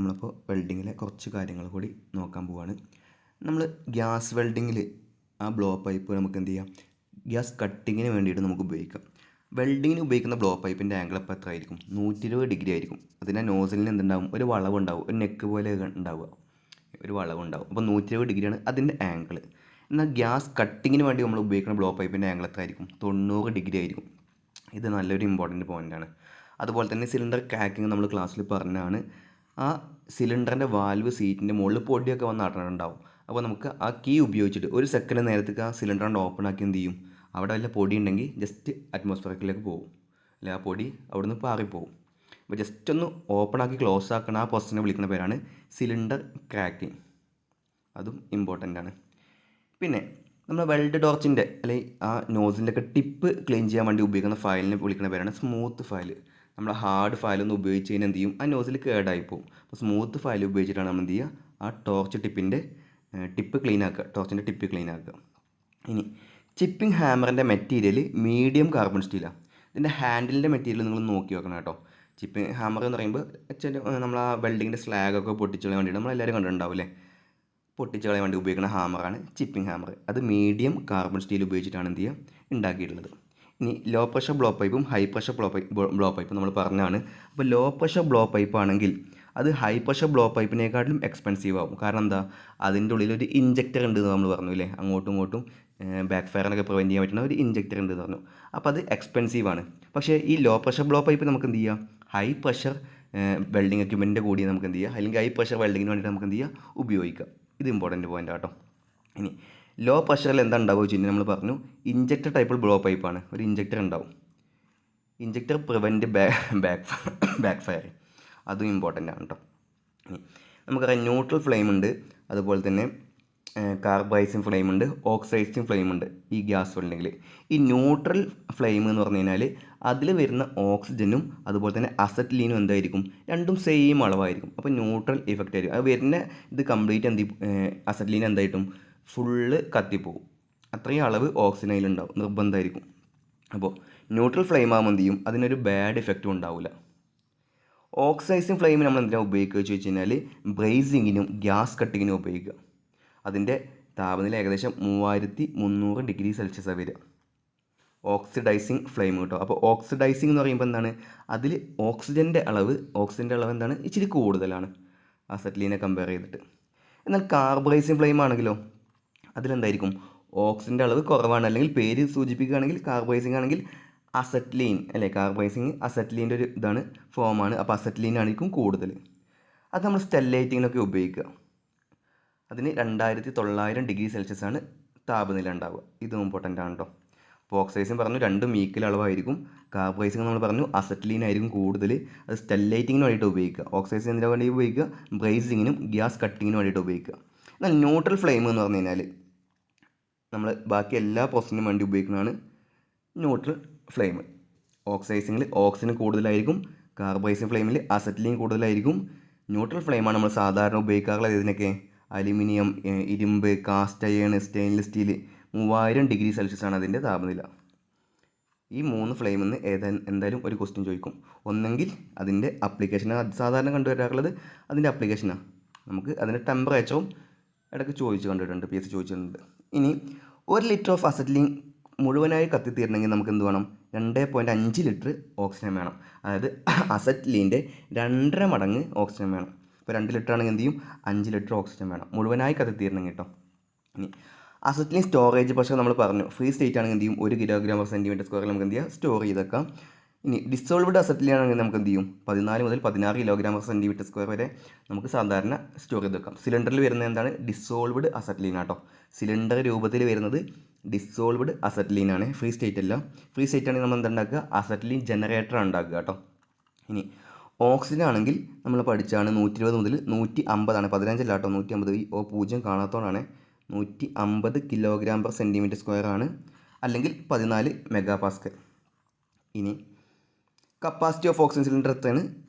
നമ്മളിപ്പോൾ വെൽഡിങ്ങിലെ കുറച്ച് കാര്യങ്ങൾ കൂടി നോക്കാൻ പോവുകയാണ്. നമ്മൾ ഗ്യാസ് വെൽഡിങ്ങിൽ ആ ബ്ലോ പൈപ്പ് നമുക്ക് എന്ത് ചെയ്യാം, ഗ്യാസ് കട്ടിങ്ങിന് വേണ്ടിയിട്ട് നമുക്ക് ഉപയോഗിക്കാം. വെൽഡിങ്ങിന് ഉപയോഗിക്കുന്ന ബ്ലോ പൈപ്പിൻ്റെ ആംഗിൾ അപ്പോൾ എത്ര ആയിരിക്കും? 120 ഡിഗ്രി ആയിരിക്കും. അതിൻ്റെ നോസലിന് എന്തുണ്ടാവും? ഒരു വളവുണ്ടാവും, ഒരു നെക്ക് പോലെ ഉണ്ടാവുക, ഒരു വളവുണ്ടാവും. അപ്പോൾ 120 ഡിഗ്രിയാണ് അതിൻ്റെ ആംഗിൾ. എന്നാൽ ഗ്യാസ് കട്ടിങ്ങിന് വേണ്ടി നമ്മൾ ഉപയോഗിക്കുന്ന ബ്ലോ പൈപ്പിൻ്റെ ആംഗിൾ എത്ര ആയിരിക്കും? 90 ഡിഗ്രി ആയിരിക്കും. ഇത് നല്ലൊരു ഇമ്പോർട്ടൻറ്റ് പോയിൻ്റാണ്. അതുപോലെ തന്നെ സിലിണ്ടർ ക്രാക്കിംഗ് നമ്മൾ ക്ലാസ്സിൽ പറഞ്ഞാണ്. ആ സിലിണ്ടറിൻ്റെ വാൽവ് സീറ്റിൻ്റെ മുകളിൽ പൊടിയൊക്കെ വന്ന് അടഞ്ഞിട്ടുണ്ടാവും. അപ്പോൾ നമുക്ക് ആ കീ ഉപയോഗിച്ചിട്ട് ഒരു സെക്കൻഡ് നേരത്തേക്ക് ആ സിലിണ്ടർ കൊണ്ട് ഓപ്പൺ ആക്കി എന്ത് ചെയ്യും, അവിടെ വല്ല പൊടി ഉണ്ടെങ്കിൽ ജസ്റ്റ് അറ്റ്മോസ്ഫിയറിലേക്ക് പോകും, അല്ലെ ആ പൊടി അവിടെ നിന്ന് പാറിപ്പോവും. അപ്പോൾ ജസ്റ്റ് ഒന്ന് ഓപ്പൺ ആക്കി ക്ലോസ് ആക്കണ ആ പ്രോസസ്സിനെ വിളിക്കുന്ന പേരാണ് സിലിണ്ടർ ക്രാക്കിംഗ്. അതും ഇമ്പോർട്ടൻ്റ് ആണ്. പിന്നെ നമ്മൾ വെൽഡ് ടോർച്ചിൻ്റെ അല്ലെങ്കിൽ ആ നോസിൻ്റെ ഒക്കെ ടിപ്പ് ക്ലീൻ ചെയ്യാൻ വേണ്ടി ഉപയോഗിക്കുന്ന ഫയലിനെ വിളിക്കുന്ന പേരാണ് സ്മൂത്ത് ഫയൽ. നമ്മൾ ഹാർഡ് ഫയലൊന്നും ഉപയോഗിച്ച് കഴിഞ്ഞാൽ എന്ത് ചെയ്യും, ആ നോസിൽ കേടായി പോകും. അപ്പോൾ സ്മൂത്ത് ഫയൽ ഉപയോഗിച്ചിട്ടാണ് നമ്മൾ എന്ത് ചെയ്യുക, ആ ടോർച്ച് ടിപ്പിൻ്റെ ടിപ്പ് ക്ലീൻ ആക്കുക, ടോർച്ചിൻ്റെ ടിപ്പ് ക്ലീൻ ആക്കുക. ഇനി ചിപ്പിംഗ് ഹാമറിൻ്റെ മെറ്റീരിയൽ മീഡിയം കാർബൺ സ്റ്റീലാണ്. ഇതിൻ്റെ ഹാൻഡിലിൻ്റെ മെറ്റീരിയൽ നിങ്ങൾ നോക്കി വെക്കണം കേട്ടോ. ചിപ്പിംഗ് ഹാമർ എന്ന് പറയുമ്പോൾ നമ്മൾ ആ വെൽഡിങ്ങിൻ്റെ സ്ലാഗൊക്കെ പൊട്ടിച്ചു കളയാൻ വേണ്ടിയിട്ട് നമ്മളെല്ലാവരും കണ്ടിട്ടുണ്ടാവും അല്ലേ, പൊട്ടിച്ച് കളയാൻ വേണ്ടി ഉപയോഗിക്കുന്ന ഹാമറാണ് ചിപ്പിംഗ് ഹാമർ. അത് മീഡിയം കാർബൺ സ്റ്റീൽ ഉപയോഗിച്ചിട്ടാണ് എന്ത് ചെയ്യുക, ഉണ്ടാക്കിയിട്ടുള്ളത്. ഇനി ലോ പ്രഷർ ബ്ലോ പൈപ്പും ഹൈ പ്രഷർ ബ്ലോ പൈപ്പും നമ്മൾ പറഞ്ഞാണ്. അപ്പോൾ ലോ പ്രഷർ ബ്ലോ പൈപ്പ് ആണെങ്കിൽ അത് ഹൈ പ്രഷർ ബ്ലോ പൈപ്പിനേക്കാട്ടിലും എക്സ്പെൻസീവ് ആവും. കാരണം എന്താ, അതിൻ്റെ ഉള്ളിൽ ഒരു ഇഞ്ചക്ടർ ഉണ്ട് എന്ന് നമ്മൾ പറഞ്ഞു അല്ലേ, അങ്ങോട്ടും ഇങ്ങോട്ടും ബാക്ക് ഫയറിനൊക്കെ പ്രിവെൻറ്റ് ചെയ്യാൻ പറ്റുന്ന ഒരു ഇഞ്ചക്ടർ ഉണ്ട് എന്ന് പറഞ്ഞു. അപ്പോൾ അത് എക്സ്പെൻസീവ് ആണ്. പക്ഷേ ഈ ലോ പ്രഷർ ബ്ലോ പൈപ്പ് നമുക്ക് എന്ത് ചെയ്യാം, ഹൈ പ്രഷർ വെൽഡിങ് എക്യുപ്മെൻറ്റിൻ്റെ കൂടി നമുക്ക് എന്ത് ചെയ്യുക, അല്ലെങ്കിൽ ഹൈ പ്രഷർ വെൽഡിങ്ങിന് വേണ്ടിയിട്ട് നമുക്ക് എന്ത് ചെയ്യുക, ഉപയോഗിക്കാം. ഇത് ഇമ്പോർട്ടൻറ്റ് പോയിൻ്റ് ആട്ടോ. ഇനി ലോ പ്രഷറിൽ എന്താ ഉണ്ടാവുക വെച്ച് കഴിഞ്ഞാൽ നമ്മൾ പറഞ്ഞു ഇഞ്ചക്ടർ ടൈപ്പ് ബ്ലോ പൈപ്പാണ്. ഒരു ഇഞ്ചക്ടർ ഉണ്ടാവും. ഇഞ്ചക്ടർ പ്രിവെൻറ്റ് ബാക്ക് ഫയർ, അതും ഇമ്പോർട്ടൻ്റ് ആണ് കേട്ടോ. ഇനി നമുക്കറിയാം ന്യൂട്രൽ ഫ്ലെയിം ഉണ്ട്, അതുപോലെ തന്നെ കാർബൈസിങ് ഫ്ലെയിം ഉണ്ട്, ഓക്സൈസിങ് ഫ്ലെയിം ഉണ്ട് ഈ ഗ്യാസ് വെൽഡിങ്ങിൽ. ഈ ന്യൂട്രൽ ഫ്ലെയിം എന്ന് പറഞ്ഞു കഴിഞ്ഞാൽ അതിൽ വരുന്ന ഓക്സിജനും അതുപോലെ തന്നെ അസറ്റ്ലീനും എന്തായിരിക്കും, രണ്ടും സെയിം അളവായിരിക്കും. അപ്പോൾ ന്യൂട്രൽ ഇഫക്റ്റ് ആയിരിക്കും. അത് വരുന്ന ഇത് കംപ്ലീറ്റ് അസറ്റ്ലീൻ എന്തായിട്ടും ഫുള്ള് കത്തിപ്പോവും. അത്രയും അളവ് ഓക്സിജൻ അതിലുണ്ടാവും, നിർബന്ധമായിരിക്കും. അപ്പോൾ ന്യൂട്രൽ ഫ്ലെയിം ആകുമ്പോൾ എന്ത് ചെയ്യും, അതിനൊരു ബാഡ് ഇഫക്റ്റും ഉണ്ടാവില്ല. ഓക്സൈസിങ് ഫ്ലെയിം നമ്മൾ എന്തിനാണ് ഉപയോഗിക്കുക വെച്ച് കഴിഞ്ഞാൽ ബ്രേസിങ്ങിനും ഗ്യാസ് കട്ടിങ്ങിനും ഉപയോഗിക്കുക. അതിൻ്റെ താപനില ഏകദേശം 3300 ഡിഗ്രി സെൽഷ്യസ് വരിക. ഓക്സിഡൈസിങ് ഫ്ലെയിം കേട്ടോ. അപ്പോൾ ഓക്സിഡൈസിങ് എന്ന് പറയുമ്പോൾ എന്താണ്, അതിൽ ഓക്സിജൻ്റെ അളവ് എന്താണ്, ഇച്ചിരി കൂടുതലാണ് അസറ്റ്ലീനെ കമ്പയർ ചെയ്തിട്ട്. എന്നാൽ കാർബറൈസിങ് ഫ്ലെയിം ആണെങ്കിലോ അതിലെന്തായിരിക്കും, ഓക്സിജൻ്റെ അളവ് കുറവാണ്. അല്ലെങ്കിൽ പേര് സൂചിപ്പിക്കുകയാണെങ്കിൽ കാർബറൈസിങ് ആണെങ്കിൽ അസറ്റ്ലീൻ അല്ലേ, കാർബറൈസിങ് അസറ്റ്ലീൻ്റെ ഒരു ഇതാണ്, ഫോമാണ്. അപ്പോൾ അസറ്റ്ലീൻ ആയിരിക്കും കൂടുതൽ. അത് നമ്മൾ സ്റ്റെല്ലൈറ്റിങ്ങിനൊക്കെ ഉപയോഗിക്കുക. അതിന് 2900 ഡിഗ്രി സെൽഷ്യസ് ആണ് താപനില ഉണ്ടാവുക. ഇതും ഇമ്പോർട്ടൻ്റ് ആണ് കേട്ടോ. അപ്പോൾ ഓക്സൈസിങ് പറഞ്ഞു രണ്ടും ഈക്വൽ അളവായിരിക്കും. കാർബറൈസിങ് നമ്മൾ പറഞ്ഞു അസറ്റ്ലീൻ ആയിരിക്കും കൂടുതൽ. അത് സ്റ്റെല്ലൈറ്റിങ്ങിന് വേണ്ടിയിട്ട് ഉപയോഗിക്കുക. ഓക്സൈസിന് എന്തിനാ വേണ്ടി ഉപയോഗിക്കുക, ബ്രേസിങ്ങിനും ഗ്യാസ് കട്ടിങ്ങിനും വേണ്ടിയിട്ട് ഉപയോഗിക്കുക. എന്നാൽ ന്യൂട്രൽ ഫ്ലെയിം എന്ന് പറഞ്ഞു കഴിഞ്ഞാൽ നമ്മൾ ബാക്കി എല്ലാ പ്രോസസ്സിനും വേണ്ടി ഉപയോഗിക്കുന്നതാണ് ന്യൂട്രൽ ഫ്ലെയിം. ഓക്സൈസിങ്ങിൽ ഓക്സിജൻ കൂടുതലായിരിക്കും, കാർബറൈസിങ് ഫ്ലെയിമിൽ അസറ്റ്ലീൻ കൂടുതലായിരിക്കും. ന്യൂട്രൽ ഫ്ലെയിമാണ് നമ്മൾ സാധാരണ ഉപയോഗിക്കാറുള്ളത്. ഇതിനൊക്കെ അലുമിനിയം, ഇരുമ്പ്, cast iron, stainless steel 3000 degree Celsius ആണ് അതിൻ്റെ താപനില. ഈ 3 ഫ്ലെയിമിൽ നിന്ന് എന്തായാലും ഒരു ക്വസ്റ്റ്യൻ ചോദിക്കും. ഒന്നെങ്കിൽ അതിൻ്റെ അപ്ലിക്കേഷനാണ് സാധാരണ കണ്ടുവരാറുള്ളത്, അതിൻ്റെ അപ്ലിക്കേഷനാണ്. നമുക്ക് അതിൻ്റെ ടെമ്പറേച്ചറും ഇടയ്ക്ക് ചോദിച്ച് കണ്ടിട്ടുണ്ട്, PSC ചോദിച്ചിട്ടുണ്ട്. ഇനി 1 ലിറ്റർ ഓഫ് അസറ്റ്ലീൻ മുഴുവനായി കത്തിത്തീരണമെങ്കിൽ നമുക്ക് എന്ത് വേണം, 2.5 ലിറ്റർ ഓക്സിജൻ വേണം. അതായത് അസറ്റ്ലീൻ്റെ 2.5 മടങ്ങ് ഓക്സിജൻ വേണം. ഇപ്പോൾ 2 ലിറ്റർ ആണെങ്കിൽ എന്ത് ചെയ്യും, 5 ലിറ്റർ ഓക്സിജൻ വേണം മുഴുവനായി കത്തിത്തീരണമെങ്കിൽ കേട്ടോ. ഇനി അസറ്റ്ലീൻ സ്റ്റോറേജ് പ്രഷർ നമ്മൾ പറഞ്ഞു, ഫ്രീ സ്റ്റേറ്റ് ആണെങ്കിൽ എന്ത് ചെയ്യും, 1 kg/cm² നമുക്ക് എന്ത് ചെയ്യുക, സ്റ്റോർ ചെയ്തേക്കാം. ഇനി ഡിസോൾവ്ഡ് അസറ്റ്ലീൻ ആണെങ്കിൽ നമുക്ക് എന്ത് ചെയ്യും, 14 മുതൽ 16 kg/cm² വരെ നമുക്ക് സാധാരണ സ്റ്റോർ ചെയ്ത് വെക്കാം. സിലിണ്ടറിൽ വരുന്നത് എന്താണ്, ഡിസോൾവ്ഡ് അസറ്റ്ലീൻ ആട്ടോ. സിലിണ്ടർ രൂപത്തിൽ വരുന്നത് ഡിസോൾവ്ഡ് അസറ്റ്ലീൻ ആണ്, ഫ്രീ സ്റ്റേറ്റ് അല്ല. ഫ്രീ സ്റ്റേറ്റ് ആണെങ്കിൽ നമ്മൾ എന്താ ഉണ്ടാക്കുക, അസറ്റ്ലീൻ ജനറേറ്റർ ഉണ്ടാക്കുക കേട്ടോ. ഇനി ഓക്സിജൻ ആണെങ്കിൽ നമ്മൾ പഠിച്ചാണ് 120 മുതൽ 150 ആണ്, 15 അല്ല കേട്ടോ, 150. ഈ 0 കാണാത്തതുകൊണ്ടാണ്. 150 kg/cm² ആണ്, അല്ലെങ്കിൽ 14 MPa. ഇനി കപ്പാസിറ്റി ഓഫ് ഓക്സിജൻ സിലിണ്ടർ എത്രയാണ്,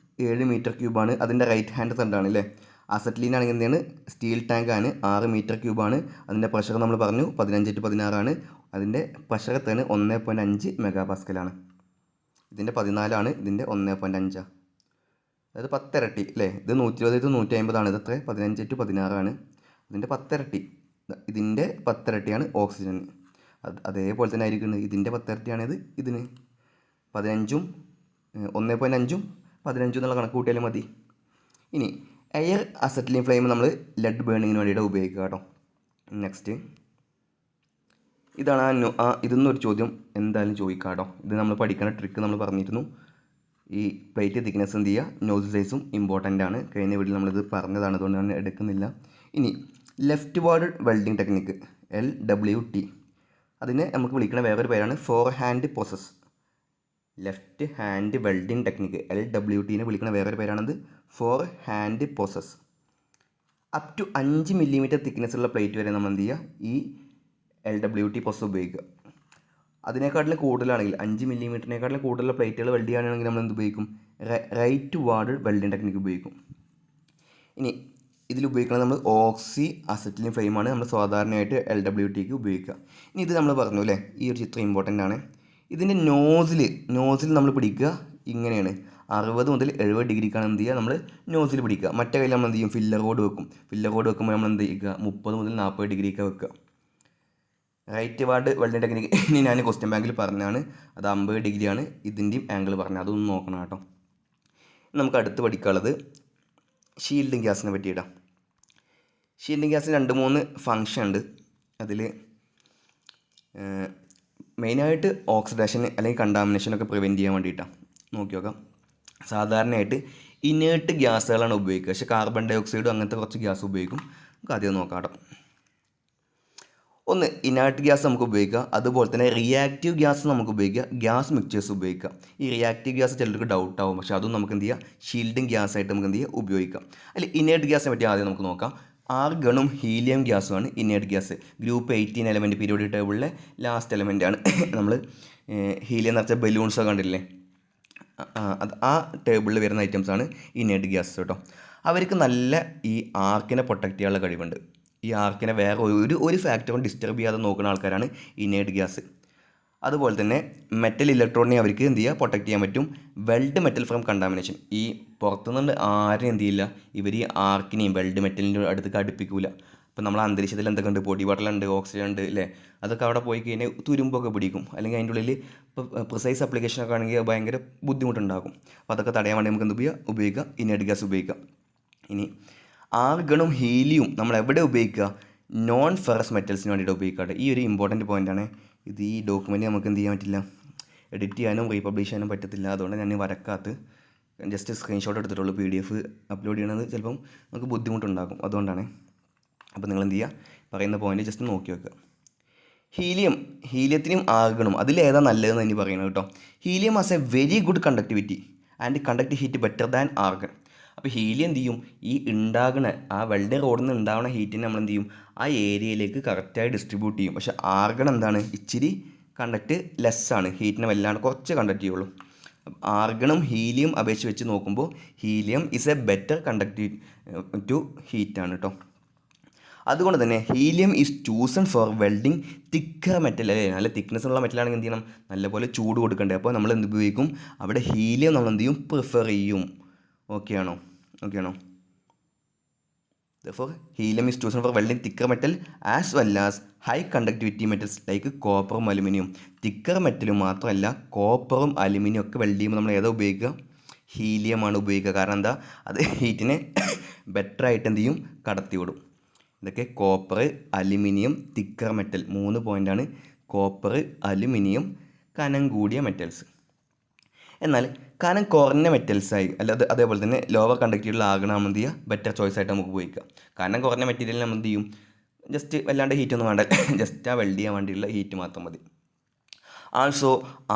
7 m³ ആണ്. അതിൻ്റെ റൈറ്റ് ഹാൻഡ് സൈഡാണ് അല്ലേ. അസറ്റ്ലീൻ ആണെങ്കിൽ എന്താണ്, സ്റ്റീൽ ടാങ്ക് ആണ്, 6 m³ ആണ്. അതിൻ്റെ പ്രഷർ നമ്മൾ പറഞ്ഞു 15 to 16 ആണ്. അതിൻ്റെ പ്രഷർ എത്രയാണ്, 1.5 MPa ആണ്. ഇതിൻ്റെ 14 ആണ്, ഇതിൻ്റെ 1.5 ആണ്. അതായത് 10 ഇരട്ടി അല്ലേ. ഇത് 120 to 150 ഇത് എത്ര 15 to 16 ഇതിൻ്റെ 10 ഇരട്ടി. ഇതിൻ്റെ 10 ഇരട്ടിയാണ് ഓക്സിജൻ. അതേപോലെ തന്നെ ആയിരിക്കുന്നത് ഇതിൻ്റെ 10 ഇരട്ടിയാണിത്. ഇതിന് 15 1.5 15 എന്നുള്ള കണക്ക് കൂട്ടിയാലും മതി. ഇനി എയർ അസറ്റിലിൻ ഫ്ലെയിം നമ്മൾ ലെഡ് ബേണിങ്ങിന് വേണ്ടിയിട്ട് ഉപയോഗിക്കുക കേട്ടോ. നെക്സ്റ്റ് ഇതാണ് ഇതൊന്നൊരു ചോദ്യം എന്തായാലും ചോദിക്കാം കേട്ടോ. ഇത് നമ്മൾ പഠിക്കുന്ന ട്രിക്ക് നമ്മൾ പറഞ്ഞിരുന്നു. ഈ പ്ലേറ്റ് തിക്നെസ് എന്ത് ചെയ്യുക, നോസിൽ സൈസും ഇമ്പോർട്ടൻ്റ് ആണ്. കഴിഞ്ഞ വീട്ടിൽ നമ്മളിത് പറഞ്ഞതാണ്, അതുകൊണ്ട് ഞാൻ എടുക്കുന്നില്ല. ഇനി leftward welding technique LWT, അതിനെ നമുക്ക് വിളിക്കുന്ന വേറൊരു പേരാണ് forehand process. Left hand welding technique LWTനെ വിളിക്കുന്ന വേറൊരു പേരാണത് forehand process. Up to 5 millimetre thickness ഉള്ള പ്ലേറ്റ് വരെ നമ്മൾ എന്ത് ചെയ്യുക, ഈ LWT പ്രോസസ് ഉപയോഗിക്കുക. അതിനേക്കാട്ടിലും കൂടുതലാണെങ്കിൽ 5 മില്ലിമീറ്ററിനേക്കാട്ടിലും കൂടുതലുള്ള പ്ലേറ്റുകൾ വെൽഡ് ചെയ്യുകയാണെങ്കിൽ നമ്മൾ എന്ത് ഉപയോഗിക്കും, റൈറ്റ് വാർഡ് വെൽഡിങ് ടെക്നിക്ക് ഉപയോഗിക്കും. ഇനി ഇതിൽ ഉപയോഗിക്കുന്നത് നമ്മൾ ഓക്സി അസറ്റിലിൻ ഫ്ലെയിമാണ് നമ്മൾ സാധാരണയായിട്ട് LWTക്ക് ഉപയോഗിക്കുക. ഇനി ഇത് നമ്മൾ പറഞ്ഞു അല്ലേ, ഈ ഒരു ചിത്രം ഇമ്പോർട്ടൻ്റ് ആണ്. ഇതിൻ്റെ നോസിൽ നമ്മൾ പിടിക്കുക ഇങ്ങനെയാണ്. 60 മുതൽ 70 ഡിഗ്രിക്കാണ് എന്ത് ചെയ്യുക, നമ്മൾ നോസിൽ പിടിക്കുക. മറ്റേ കയ്യിൽ നമ്മൾ എന്ത് ചെയ്യും, ഫില്ലർ റോഡ് വെക്കും. ഫില്ലർ റോഡ് വെക്കുമ്പോൾ നമ്മൾ എന്ത് ചെയ്യുക, 30 മുതൽ 40 ഡിഗ്രിക്ക് വെക്കുക. റൈറ്റ് വാർഡ് വെൽഡിങ് ടെക്നിക്ക് ഇനി ഞാൻ ക്വസ്റ്റ്യൻ ബാങ്കിൽ പറഞ്ഞാണ്, അത് 50 ഡിഗ്രിയാണ്. ഇതിൻ്റെയും ആംഗിൾ പറഞ്ഞത്, അതൊന്ന് നോക്കണം കേട്ടോ. നമുക്ക് അടുത്ത് പഠിക്കാനുള്ളത് ഷീൽഡിങ് ഗ്യാസിനെ പറ്റിയിടാം. ഷീൽഡിങ് ഗ്യാസിന് 2-3 ഫങ്ഷൻ ഉണ്ട്. അതിൽ മെയിനായിട്ട് ഓക്സിഡേഷൻ അല്ലെങ്കിൽ കണ്ടാമിനേഷനൊക്കെ പ്രിവെൻറ്റ് ചെയ്യാൻ വേണ്ടിയിട്ടാണ്. നോക്കി നോക്കാം. സാധാരണയായിട്ട് ഇനേർട്ട് ഗ്യാസുകളാണ് ഉപയോഗിക്കുക, പക്ഷേ കാർബൺ ഡൈ ഓക്സൈഡും അങ്ങനത്തെ കുറച്ച് ഗ്യാസ് ഉപയോഗിക്കും. നമുക്ക് ആദ്യം നോക്കാം കേട്ടോ. ഒന്ന് ഇനേർട്ട് ഗ്യാസ് നമുക്ക് ഉപയോഗിക്കാം, അതുപോലെ തന്നെ റിയാക്റ്റീവ് ഗ്യാസ് നമുക്ക് ഉപയോഗിക്കാം, ഗ്യാസ് മിക്ചേഴ്സ് ഉപയോഗിക്കാം. ഈ റിയാക്റ്റീവ് ഗ്യാസ് ചിലർക്ക് ഡൗട്ട് ആവും, പക്ഷേ അതും നമുക്ക് എന്ത് ചെയ്യുക, ഷീൽഡിങ് ഗ്യാസ് ആയിട്ട് നമുക്ക് എന്ത് ചെയ്യുക, ഉപയോഗിക്കാം. അതിൽ ഇനേർട്ട് ഗ്യാസിനെ പറ്റി ആദ്യം നമുക്ക് നോക്കാം. ആർഗണും ഹീലിയം ഗ്യാസുമാണ് inert gas. Group 18 element periodic ടേബിളിലെ ലാസ്റ്റ് എലമെൻറ്റാണ്. നമ്മൾ ഹീലിയം എന്ന് വെച്ചാൽ ബലൂൺസൊക്കെ കണ്ടില്ലേ, ആ ടേബിളിൽ വരുന്ന ഐറ്റംസാണ് ഇനേർട്ട് ഗ്യാസ് കേട്ടോ. അവർക്ക് നല്ല ഈ ആർക്കിനെ പ്രൊട്ടക്റ്റ് ചെയ്യാനുള്ള കഴിവുണ്ട്. ഈ ആർക്കിനെ വേറെ ഒരു ഫാക്ടറും ഡിസ്റ്റർബ് ചെയ്യാതെ നോക്കുന്ന ആൾക്കാരാണ് ഇനേർട്ട് ഗ്യാസ്. അതുപോലെ തന്നെ മെറ്റൽ ഇലക്ട്രോണിനെ അവർക്ക് എന്ത് ചെയ്യുക, പ്രൊട്ടക്റ്റ് ചെയ്യാൻ പറ്റും. Weld metal from contamination. ഈ പുറത്തുനിന്ന് ആരും എന്ത് ചെയ്യില്ല, ഇവർ ഈ ആർക്കിനെയും വെൽഡ് മെറ്റലിൻ്റെ അടുത്തേക്ക് അടുപ്പിക്കില്ല. ഇപ്പോൾ നമ്മൾ അന്തരീക്ഷത്തിൽ എന്തൊക്കെ ഉണ്ട്, പൊടി പടലുണ്ട്, ഓക്സിജൻ ഉണ്ട് അല്ലേ, അതൊക്കെ അവിടെ പോയി കഴിഞ്ഞാൽ തുരുമ്പൊക്കെ പിടിക്കും. അല്ലെങ്കിൽ അതിൻ്റെ ഉള്ളിൽ ഇപ്പോൾ പ്രിസൈസ് അപ്ലിക്കേഷനൊക്കെ ആണെങ്കിൽ ഭയങ്കര ബുദ്ധിമുട്ടുണ്ടാകും. അപ്പോൾ അതൊക്കെ തടയാൻ വേണ്ടി നമുക്ക് എന്ത് ഉപയോഗിക്കുക, ഇനേർട്ട് ഗ്യാസ് ഉപയോഗിക്കാം. ഇനി ആർഗണും ഹീലിയും നമ്മൾ എവിടെ ഉപയോഗിക്കുക, നോൺ ഫെറസ് മെറ്റൽസിന് വേണ്ടിയിട്ട് ഉപയോഗിക്കാറ്. ഈ ഒരു ഇമ്പോർട്ടൻറ്റ് പോയിൻ്റാണ്. ഇത് ഈ ഡോക്യുമെൻറ്റ് നമുക്ക് എന്ത് ചെയ്യാൻ പറ്റില്ല, എഡിറ്റ് ചെയ്യാനും റീപബ്ലിഷ് ചെയ്യാനും പറ്റത്തില്ല. അതുകൊണ്ട് ഞാൻ വരക്കാത്ത ജസ്റ്റ് സ്ക്രീൻഷോട്ട് എടുത്തിട്ടുള്ളൂ. PDF അപ്ലോഡ് ചെയ്യണത് ചിലപ്പം നമുക്ക് ബുദ്ധിമുട്ടുണ്ടാകും, അതുകൊണ്ടാണ്. അപ്പോൾ നിങ്ങൾ എന്ത് ചെയ്യുക, പറയുന്ന പോയിൻ്റ് ജസ്റ്റ് നോക്കി വെക്കുക. ഹീലിയത്തിനും ആർഗണും അതിലേതാ നല്ലതെന്ന് ഇനി പറയുന്നത് കേട്ടോ. Helium has A very good conductivity and conduct heat better than argon. അപ്പോൾ ഹീലിയം എന്ത് ചെയ്യും, ഈ ഉണ്ടാകുന്ന ആ വെൽഡിങ് റോഡിൽ നിന്ന് ഉണ്ടാകുന്ന ഹീറ്റിനെ നമ്മൾ എന്ത് ചെയ്യും, ആ ഏരിയയിലേക്ക് കറക്റ്റായി ഡിസ്ട്രിബ്യൂട്ട് ചെയ്യും. പക്ഷേ ആർഗൺ എന്താണ്, ഇച്ചിരി കണ്ടക്റ്റ് ലെസ്സാണ്, ഹീറ്റിനെ വല്ലാണ്ട് കുറച്ച് കണ്ടക്ട് ചെയ്യുള്ളൂ. ആർഗണും ഹീലിയം അപേക്ഷിച്ച് വെച്ച് നോക്കുമ്പോൾ helium is a better conduct to ഹീറ്റാണ് കേട്ടോ. അതുകൊണ്ട് തന്നെ helium is chosen for welding thicker metal. അല്ലേ, നല്ല തിക്നെസ് ഉള്ള മെറ്റലാണെങ്കിൽ എന്ത് ചെയ്യണം, നല്ലപോലെ ചൂട് കൊടുക്കണ്ടേ. അപ്പോൾ നമ്മൾ എന്ത് ഉപയോഗിക്കും, അവിടെ ഹീലിയം നമ്മൾ എന്ത് ചെയ്യും, പ്രിഫർ ചെയ്യും. ഓക്കെ ആണോ? Therefore, helium is chosen for welding thicker metal as well as high conductivity metals like കോപ്പറും അലുമിനിയം. തിക്കർ മെറ്റലും മാത്രമല്ല കോപ്പറും അലുമിനിയം ഒക്കെ വെൽഡ് ചെയ്യുമ്പോൾ നമ്മൾ ഏതാ ഉപയോഗിക്കുക, ഹീലിയമാണ് ഉപയോഗിക്കുക. കാരണം എന്താ, അത് ഹീറ്റിനെ ബെറ്ററായിട്ട് എന്ത് ചെയ്യും, കടത്തി വിടും. ഇതൊക്കെ കോപ്പർ, അലുമിനിയം, തിക്കർ മെറ്റൽ 3 പോയിൻ്റാണ്. കോപ്പർ, അലുമിനിയം കനം കൂടിയ മെറ്റൽസ്. എന്നാൽ കനം കുറഞ്ഞ മെറ്റൽസായി അല്ലാതെ അതേപോലെ തന്നെ ലോവർ കണ്ടക്റ്റിവിറ്റിയുള്ള ആർഗൺ എന്ത് ചെയ്യുക, ബെറ്റർ ചോയ്സ് ആയിട്ട് നമുക്ക് ഉപയോഗിക്കാം. കനം കുറഞ്ഞ മെറ്റീരിയൽ നമ്മൾ എന്ത് ചെയ്യും, ജസ്റ്റ് വല്ലാണ്ട് ഹീറ്റൊന്നും വേണ്ട, ജസ്റ്റ് ആ വെൽഡ് ചെയ്യാൻ വേണ്ടിയുള്ള ഹീറ്റ് മാത്രം മതി. Also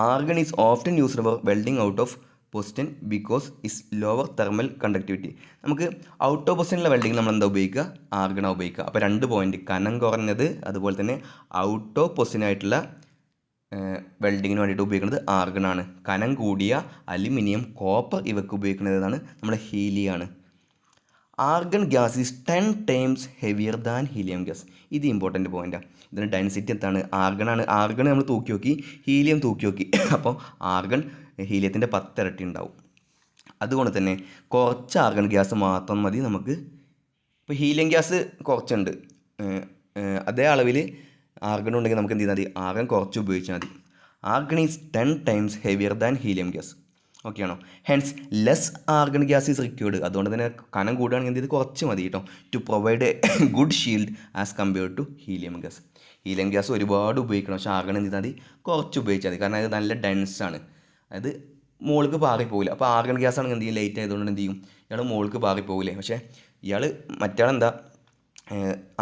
argon is often used for welding out of position because is lower thermal conductivity. നമുക്ക് ഔട്ട് ഓഫ് പൊസിഷനിലെ വെൽഡിങ് നമ്മൾ എന്താ ഉപയോഗിക്കുക, ആർഗണാണ് ഉപയോഗിക്കുക. അപ്പോൾ 2 പോയിൻറ്റ്, കനം കുറഞ്ഞത് അതുപോലെ തന്നെ ഔട്ട് ഓഫ് പൊസിഷനായിട്ടുള്ള വെൽഡിങ്ങിന് വേണ്ടിയിട്ട് ഉപയോഗിക്കുന്നത് ആർഗണാണ്. കനം കൂടിയ അലുമിനിയം, കോപ്പർ ഇവയ്ക്ക് ഉപയോഗിക്കുന്നതാണ് നമ്മുടെ ഹീലിയാണ്. Argon gas is 10 times heavier than helium gas. ഇത് ഇമ്പോർട്ടൻറ്റ് പോയിൻ്റാണ്. ഇതിൻ്റെ ഡെൻസിറ്റി എന്താണ്, ആർഗൺ നമ്മൾ തൂക്കി നോക്കി, ഹീലിയം തൂക്കി നോക്കി, അപ്പോൾ ആർഗൺ ഹീലിയത്തിൻ്റെ 10 ഇരട്ടി ഉണ്ടാവും. അതുകൊണ്ട് തന്നെ കുറച്ച് ആർഗൺ ഗ്യാസ് മാത്രം മതി നമുക്ക്. ഇപ്പോൾ ഹീലിയം ഗ്യാസ് കുറച്ചുണ്ട്, അതേ അളവിൽ ആർഗൺ ഉണ്ടെങ്കിൽ നമുക്ക് എന്ത് ചെയ്താൽ മതി, ആർഗൺ കുറച്ച് ഉപയോഗിച്ചാൽ മതി. Argon is 10 times heavier than helium gas. Okay ആണോ? Hence less argon gas is required. അതുകൊണ്ട് തന്നെ കനം കൂടുകയാണെങ്കിൽ എന്ത് ചെയ്ത് കുറച്ച് മതി കേട്ടോ, to provide a good shield as compared to helium gas. Helium gas ഒരുപാട് ഉപയോഗിക്കണം, പക്ഷേ ആർഗൺ എന്ത് ചെയ്താൽ മതി, കുറച്ച് ഉപയോഗിച്ചാൽ മതി. കാരണം അത് നല്ല ഡെൻസാണ്, അതായത് മോൾക്ക് പാറിപ്പോകില്ല. അപ്പോൾ ആർഗൺ ഗ്യാസ് ആണെങ്കിൽ എന്ത് ചെയ്യും, ലൈറ്റ് ആയതുകൊണ്ട് എന്ത് ചെയ്യും, ഇയാൾ മോൾക്ക് പാറിപ്പോകില്ലേ. പക്ഷേ ഇയാൾ മറ്റാളെന്താ,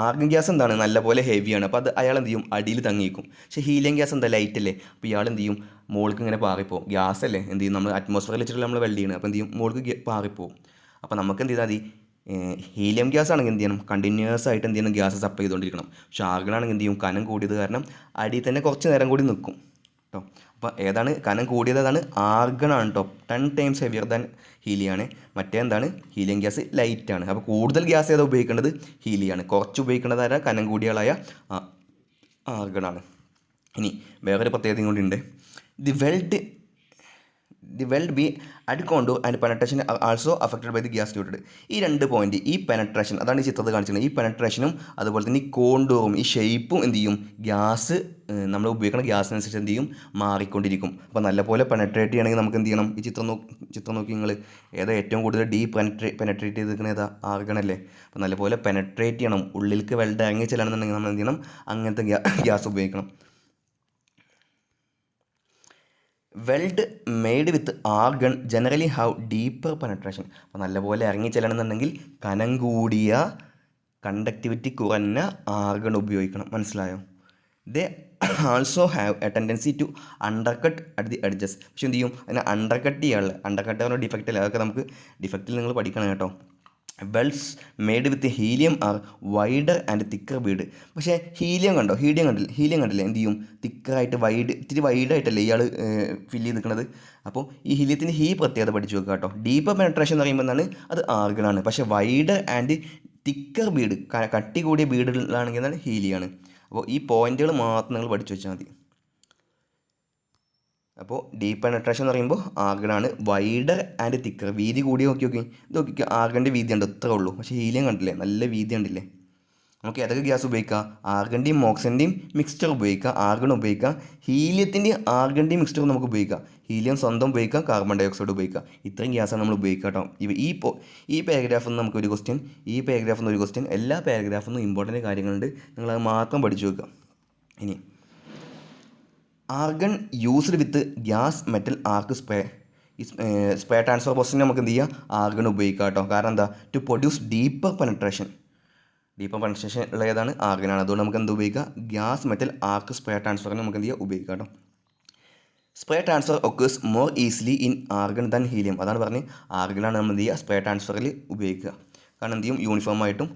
ആർഗൺ ഗ്യാസ് എന്താണ് നല്ലപോലെ ഹെവിയാണ്, അപ്പോൾ അത് അയാൾ എന്ത് ചെയ്യും, അടിയിൽ തങ്ങിയിരിക്കും. പക്ഷേ ഹീലിയം ഗ്യാസ് എന്താ ലൈറ്റ് അല്ലേ, അപ്പോൾ ഇയാൾ എന്ത് ചെയ്യും, മോൾക്ക് ഇങ്ങനെ പാറിപ്പോവും. ഗ്യാസ് അല്ലേ, എന്ത് ചെയ്യും, നമ്മൾ അറ്റ്മോസ്ഫിയറിൽ വെച്ചിട്ടുള്ള നമ്മൾ വെൽഡ് ചെയ്യണം, അപ്പോൾ എന്ത് ചെയ്യും, മോൾക്ക് പാറിപ്പോവും. അപ്പോൾ നമുക്ക് എന്ത് ചെയ്താൽ മതി, ഹീലിയം ഗ്യാസ് ആണെങ്കിൽ എന്ത് ചെയ്യണം, കണ്ടിന്യൂസ് ആയിട്ട് എന്ത് ചെയ്യണം, ഗ്യാസ് സപ്ലൈ ചെയ്തുകൊണ്ടിരിക്കണം. പക്ഷേ ആർഗൺ ആണെങ്കിൽ എന്ത് ചെയ്യും, കനം കൂടിയത് കാരണം അടിയിൽ തന്നെ കുറച്ച് നേരം കൂടി നിൽക്കും കേട്ടോ. അപ്പോൾ ഏതാണ് കനം കൂടിയത്, ഏതാണ്, ആർഗൺ ആണ് കേട്ടോ. 10 times ഹെവിയർ ദാൻ ഹീലിയാണ്. മറ്റേ എന്താണ്, ഹീലിയം ഗ്യാസ് ലൈറ്റാണ്. അപ്പോൾ കൂടുതൽ ഗ്യാസ് ഏതാ ഉപയോഗിക്കേണ്ടത്, ഹീലിയാണ്. കുറച്ച് ഉപയോഗിക്കേണ്ടത് ആരാ, കനം കൂടിയാളായ ആർഗണാണ്. ഇനി വേറൊരു പ്രത്യേകത കൂടിയുണ്ട്. The weld bead contour and penetration also affected by the gas touted. ഈ 2 പോയിന്റ്, ഈ പെനട്രേഷൻ, അതാണ് ഈ ചിത്രത്തിൽ കാണിച്ചിട്ടുള്ളത്, ഈ പെനട്രേഷനും അതുപോലെ തന്നെ ഈ കോണ്ടൂറും ഈ ഷേപ്പും എന്ത് ചെയ്യും, ഗ്യാസ് നമ്മൾ ഉപയോഗിക്കുന്ന ഗ്യാസിനനുസരിച്ച് എന്ത് ചെയ്യും, മാറിക്കൊണ്ടിരിക്കും. അപ്പോൾ നല്ലപോലെ പെനട്രേറ്റ് ചെയ്യണമെങ്കിൽ നമുക്ക് എന്ത് ചെയ്യണം, ഈ ചിത്രം നോക്കി നിങ്ങൾ, ഏതാ ഏറ്റവും കൂടുതൽ പെനട്രേറ്റ് ചെയ്തിരിക്കുന്നത്, ഏതാ, ആർഗൺ അല്ലേ. അപ്പോൾ നല്ലപോലെ പെനട്രേറ്റ് ചെയ്യണം, ഉള്ളിലേക്ക് വെൽഡ് ഇറങ്ങി ചെല്ലണമെന്നുണ്ടെങ്കിൽ നമ്മൾ എന്ത് ചെയ്യണം, അങ്ങനത്തെ ഗ്യാസ് ഉപയോഗിക്കണം. Weld made with argon generally have deeper penetration. അപ്പോൾ നല്ലപോലെ ഇറങ്ങി ചെല്ലണമെന്നുണ്ടെങ്കിൽ കനം കൂടിയ, കണ്ടക്ടിവിറ്റി കുറഞ്ഞ ആർഗൺ ഉപയോഗിക്കണം. മനസ്സിലായോ? They also have a tendency to undercut at the edges. പക്ഷെ എന്ത് ചെയ്യും, അതിനെ അണ്ടർകട്ട് ചെയ്യാനുള്ള, അണ്ടർകട്ട് പറഞ്ഞ ഡിഫക്റ്റ് അല്ല, അതൊക്കെ നമുക്ക് ഡിഫക്റ്റിൽ നിങ്ങൾ പഠിക്കണം കേട്ടോ. Welds made with helium are wider and thicker bead. പക്ഷേ ഹീലിയം കണ്ടില്ലേ എന്ത് ചെയ്യും, തിക്കറായിട്ട് ഇത്തിരി വൈഡായിട്ടല്ലേ ഇയാൾ ഫില്ല് ചെയ്തിരിക്കുന്നത്. അപ്പോൾ ഈ ഹീലിയത്തിൻ്റെ പ്രത്യേകത പഠിച്ചു വെക്കുക കേട്ടോ. ഡീപ്പർ പെനട്രേഷൻ എന്ന് പറയുമ്പോൾ എന്താണ്, അത് ആർഗണാണ്. പക്ഷേ വൈഡർ ആൻഡ് തിക്കർ ബീഡ്, കട്ടി കൂടിയ ബീഡുകളാണെങ്കിൽ എന്താണ്, ഹീലിയാണ്. അപ്പോൾ ഈ പോയിന്റുകൾ മാത്രം നിങ്ങൾ പഠിച്ചു വെച്ചാൽ മതി. അപ്പോൾ ഡീപ്പ് പെനട്രേഷൻ എന്ന് പറയുമ്പോൾ ആർഗണാണ്. വൈഡർ ആൻഡ് തിക്കർ, വീതി കൂടി നോക്കി ഇത് നോക്കി, ആർഗണിൻ്റെ വീതി ഉണ്ട്, ഇത്രേ ഉള്ളൂ. പക്ഷേ ഹീലിയം കണ്ടില്ലേ, നല്ല വീതി കണ്ടില്ലേ. നമുക്ക് ഏതൊക്കെ ഗ്യാസ് ഉപയോഗിക്കാം, ആർഗണിൻ്റെയും ഓക്സിജൻ്റെയും മിക്സ്ചർ ഉപയോഗിക്കാം, ആർഗൺ ഉപയോഗിക്കാം, ഹീലിയത്തിൻ്റെയും ആർഗണിൻ്റെയും മിക്സ്ചർ നമുക്ക് ഉപയോഗിക്കാം, ഹീലിയം സ്വന്തം ഉപയോഗിക്കാം, കാർബൺ ഡൈ ഓക്സൈഡ് ഉപയോഗിക്കാം. ഇത്രയും ഗ്യാസാണ് നമ്മൾ ഉപയോഗിക്കുക കേട്ടോ. ഈ പാരഗ്രാഫിൽ നിന്ന് നമുക്കൊരു ക്വസ്റ്റ്യൻ, ഈ പാരഗ്രാഫിൽ നിന്ന് ഒരു ക്വസ്റ്റ്യൻ, എല്ലാ പാരഗ്രാഫിൽ നിന്നും ഇമ്പോർട്ടൻറ്റ് കാര്യങ്ങളുണ്ട്, നിങ്ങളത് മാത്രം പഠിച്ചു വെക്കുക. ഇനി ആർഗൺ യൂസ്ഡ് വിത്ത് ഗ്യാസ് മെറ്റൽ ആർക്ക് സ്പ്രേ. ഈ സ്പ്രേ ട്രാൻസ്ഫർ പ്രോസസ്സിന് നമുക്ക് എന്ത് ചെയ്യാം, ആർഗൺ ഉപയോഗിക്കാം കേട്ടോ. കാരണം എന്താ, ടു പ്രൊഡ്യൂസ് ഡീപ്പർ പെനട്രേഷൻ ഉള്ള ഏതാണ്, ആർഗനാണ്. അതുകൊണ്ട് നമുക്ക് എന്ത് ഉപയോഗിക്കാം, ഗ്യാസ് മെറ്റൽ ആർക്ക് സ്പ്രേ ട്രാൻസ്ഫറിന് നമുക്ക് എന്ത് ചെയ്യാം, ഉപയോഗിക്കാം കേട്ടോ. Spray transfer occurs more easily in argon than helium. അതാണ് പറഞ്ഞ്, ആർഗനാണ് നമ്മൾ എന്ത് ചെയ്യുക, സ്പ്രേ ട്രാൻസ്ഫറിൽ ഉപയോഗിക്കുക. കാരണം എന്ത് ചെയ്യും, യൂണിഫോം ആയിട്ടും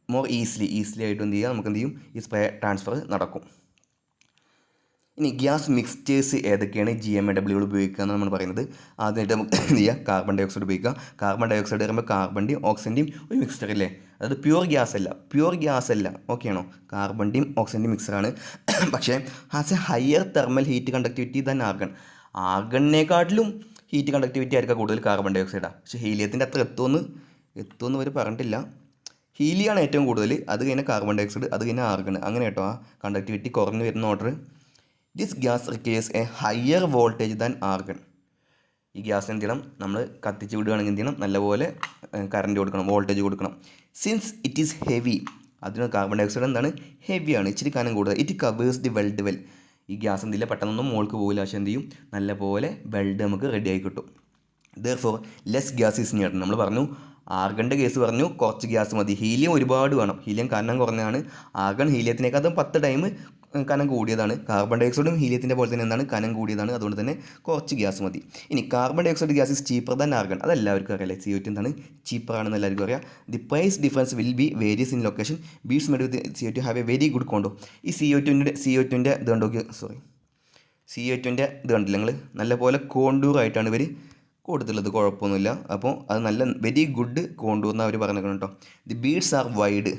മോർ ഈസിലി ആയിട്ടും എന്ത് ചെയ്യുക, നമുക്ക് എന്ത് ചെയ്യും, ഈ സ്പ്രേ ട്രാൻസ്ഫർ നടക്കും. ഇനി ഗ്യാസ് മിക്സ്ചേഴ്സ് ഏതൊക്കെയാണ് GMAW ഉപയോഗിക്കുക എന്ന് നമ്മൾ പറയുന്നത്. ആദ്യമായിട്ട് നമുക്ക് എന്ത് ചെയ്യുക, കാർബൺ ഡൈ ഓക്സൈഡ് ഉപയോഗിക്കുക. കാർബൺ ഡൈ ഓക്സൈഡ് പറയുമ്പോൾ കാർബണിൻ്റെയും ഓക്സിജൻ്റെയും ഒരു മിക്സ്ചർ അല്ലേ, അതായത് പ്യുവർ ഗ്യാസ് അല്ല. ഓക്കെ ആണോ? കാർബണിൻ്റെയും ഓക്സിജൻ്റെയും മിക്സറാണ്. പക്ഷേ has a higher thermal heat conductivity than argon. ആർഗണിനെക്കാട്ടിലും ഹീറ്റ് കണ്ടക്ടിവിറ്റി ആയിരിക്കും കൂടുതൽ കാർബൺ ഡൈ ഓക്സൈഡാണ്. പക്ഷേ ഹീലിയത്തിൻ്റെ അത്ര എത്തുമെന്ന് അവർ പറഞ്ഞിട്ടില്ല. ഹീലിയാണ് ഏറ്റവും കൂടുതൽ, അത് കഴിഞ്ഞാൽ കാർബൺ ഡൈ ഓക്സൈഡ്, അത് കഴിഞ്ഞാൽ ആർഗൺ, അങ്ങനെ കേട്ടോ. ആ കണ്ടക്ടിവിറ്റി കുറഞ്ഞു വരുന്ന order. This gas requires A higher voltage than argon. ഈ ഗ്യാസ് എന്ത് ചെയ്യണം, നമ്മൾ കത്തിച്ച് വിടുകയാണെങ്കിൽ എന്ത് ചെയ്യണം, നല്ലപോലെ കറണ്ട് കൊടുക്കണം, വോൾട്ടേജ് കൊടുക്കണം. സിൻസ് ഇറ്റ് ഈസ് ഹെവി, അതിന് കാർബൺ ഡൈ ഓക്സൈഡ് എന്താണ്, ഹെവിയാണ്, ഇച്ചിരി കനം കൂടുതൽ. It covers the weld well. ഈ ഗ്യാസ് എന്തില്ല, പെട്ടെന്നൊന്നും മോൾക്ക് പോകില്ല, പക്ഷേ എന്ത് ചെയ്യും, നല്ലപോലെ വെൽഡ് നമുക്ക് റെഡി ആയി കിട്ടും. Therefore less gas is needed. നമ്മൾ പറഞ്ഞു, ആർഗണിൻ്റെ കേസ് പറഞ്ഞു, കുറച്ച് ഗ്യാസ് മതി. ഹീലിയം ഒരുപാട് വേണം, ഹീലിയം കനം കുറഞ്ഞതാണ്. ആർഗൺ ഹീലിയത്തിനേക്കാളും 10 ടൈം കനം കൂടിയതാണ്. കാർബൺ ഡൈ ഓക്സൈഡും ഹീലിയത്തിൻ്റെ പോലെ തന്നെ എന്താണ്, കനം കൂടിയതാണ്. അതുകൊണ്ട് തന്നെ കുറച്ച് ഗ്യാസ് മതി. ഇനി carbon dioxide gas is cheaper than argon. അതെല്ലാവർക്കും അറിയാം, CO2 എന്താണ്, ചീപ്പറാണെന്ന് എല്ലാവർക്കും അറിയാം. The price difference will be various in location. Beads made with CO2 have a very good contour. ഈ CO2ൻ്റെ ഇത് കണ്ടില്ല നിങ്ങൾ, നല്ലപോലെ കോണ്ടൂറായിട്ടാണ് ഇവർ കൊടുത്തുള്ളത്, കുഴപ്പമൊന്നുമില്ല. അപ്പോൾ അത് നല്ല വെരി ഗുഡ് കോണ്ടൂർ എന്ന് അവർ പറഞ്ഞേക്കണം കേട്ടോ. The beads are wide.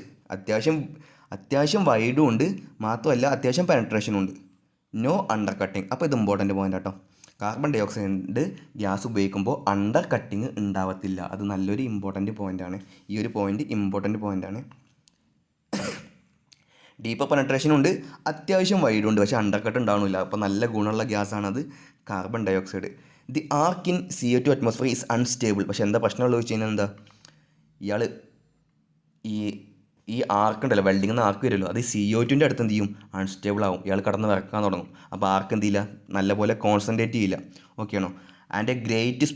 അത്യാവശ്യം വൈഡും ഉണ്ട്, മാത്രമല്ല അത്യാവശ്യം പെനട്രേഷനും ഉണ്ട്. No undercutting. അപ്പോൾ ഇത് ഇമ്പോർട്ടൻ്റ് പോയിൻ്റ് കേട്ടോ. കാർബൺ ഡൈ ഓക്സൈഡ് ഗ്യാസ് ഉപയോഗിക്കുമ്പോൾ അണ്ടർ കട്ടിങ് ഉണ്ടാവത്തില്ല. അത് നല്ലൊരു ഇമ്പോർട്ടൻറ്റ് പോയിൻ്റാണ്. ഈ ഒരു പോയിൻ്റ് ഇമ്പോർട്ടൻറ്റ് പോയിൻ്റാണ്. ഡീപ്പർ പെനട്രേഷൻ ഉണ്ട്, അത്യാവശ്യം വൈഡുണ്ട്, പക്ഷേ അണ്ടർ കട്ട് ഉണ്ടാവണില്ല. അപ്പോൾ നല്ല ഗുണമുള്ള ഗ്യാസാണത് carbon dioxide. The arc in CO2 atmosphere is unstable. പക്ഷേ എന്താ പ്രശ്നമുള്ളത് വെച്ച് കഴിഞ്ഞാൽ എന്താ, ഇയാൾ ഈ ആർക്ക് ഉണ്ടല്ലോ, വെൽഡിംഗ് എന്ന ആർക്ക് വരുമല്ലോ, അത് CO2 അടുത്ത് എന്ത് ചെയ്യും, അൺസ്റ്റേബിൾ ആവും. ഇയാൾ കടന്ന് വിറക്കാൻ തുടങ്ങും. അപ്പോൾ ആർക്ക് എന്ത് ചെയ്യില്ല, നല്ലപോലെ കോൺസെൻട്രേറ്റ് ചെയ്യില്ല. ഓക്കെ ആണോ? And a great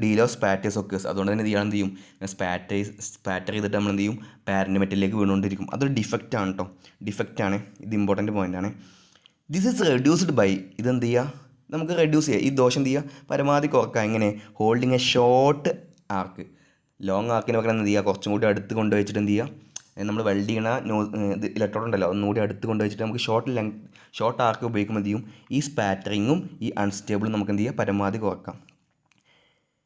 deal of spatters occurs. അതുകൊണ്ട് തന്നെ ഇയാൾ എന്ത് ചെയ്യും, സ്പാറ്റർ ചെയ്തിട്ട് നമ്മൾ എന്ത് ചെയ്യും, പാരൻ്റ് മെറ്റലിലേക്ക് വീണുകൊണ്ടിരിക്കും. അതൊരു ഡിഫക്റ്റാണ് കേട്ടോ, ഡിഫക്റ്റാണ്. ഇത് ഇമ്പോർട്ടൻറ്റ് പോയിൻ്റാണ്. ദിസ് ഈസ് റെഡ്യൂസ്ഡ് ബൈ, ഇതെന്ത് ചെയ്യുക, നമുക്ക് റെഡ്യൂസ് ചെയ്യുക, ഈ ദോഷം എന്ത് ചെയ്യുക, പരമാവധി കുറക്കുക. എങ്ങനെ, holding a short arc. Long ആർക്കിന് പകരം എന്ത് ചെയ്യുക, കുറച്ചും കൂടി അടുത്ത് കൊണ്ടുവച്ചിട്ട് എന്ത് ചെയ്യുക, നമ്മൾ വെൽഡ് ചെയ്യണ ഇത് ഇലക്ട്രോഡ് ഉണ്ടല്ലോ, ഒന്നുകൂടി അടുത്ത് കൊണ്ടുവച്ചിട്ട് നമുക്ക് ഷോർട്ട് ആർക്ക് ഉപയോഗിക്കുമ്പോൾ എന്ത് ചെയ്യും, ഈ സ്പാറ്ററിങ്ങും ഈ അൺസ്റ്റേബിളും നമുക്ക് എന്ത് ചെയ്യുക, പരമാവധി കുറക്കാം.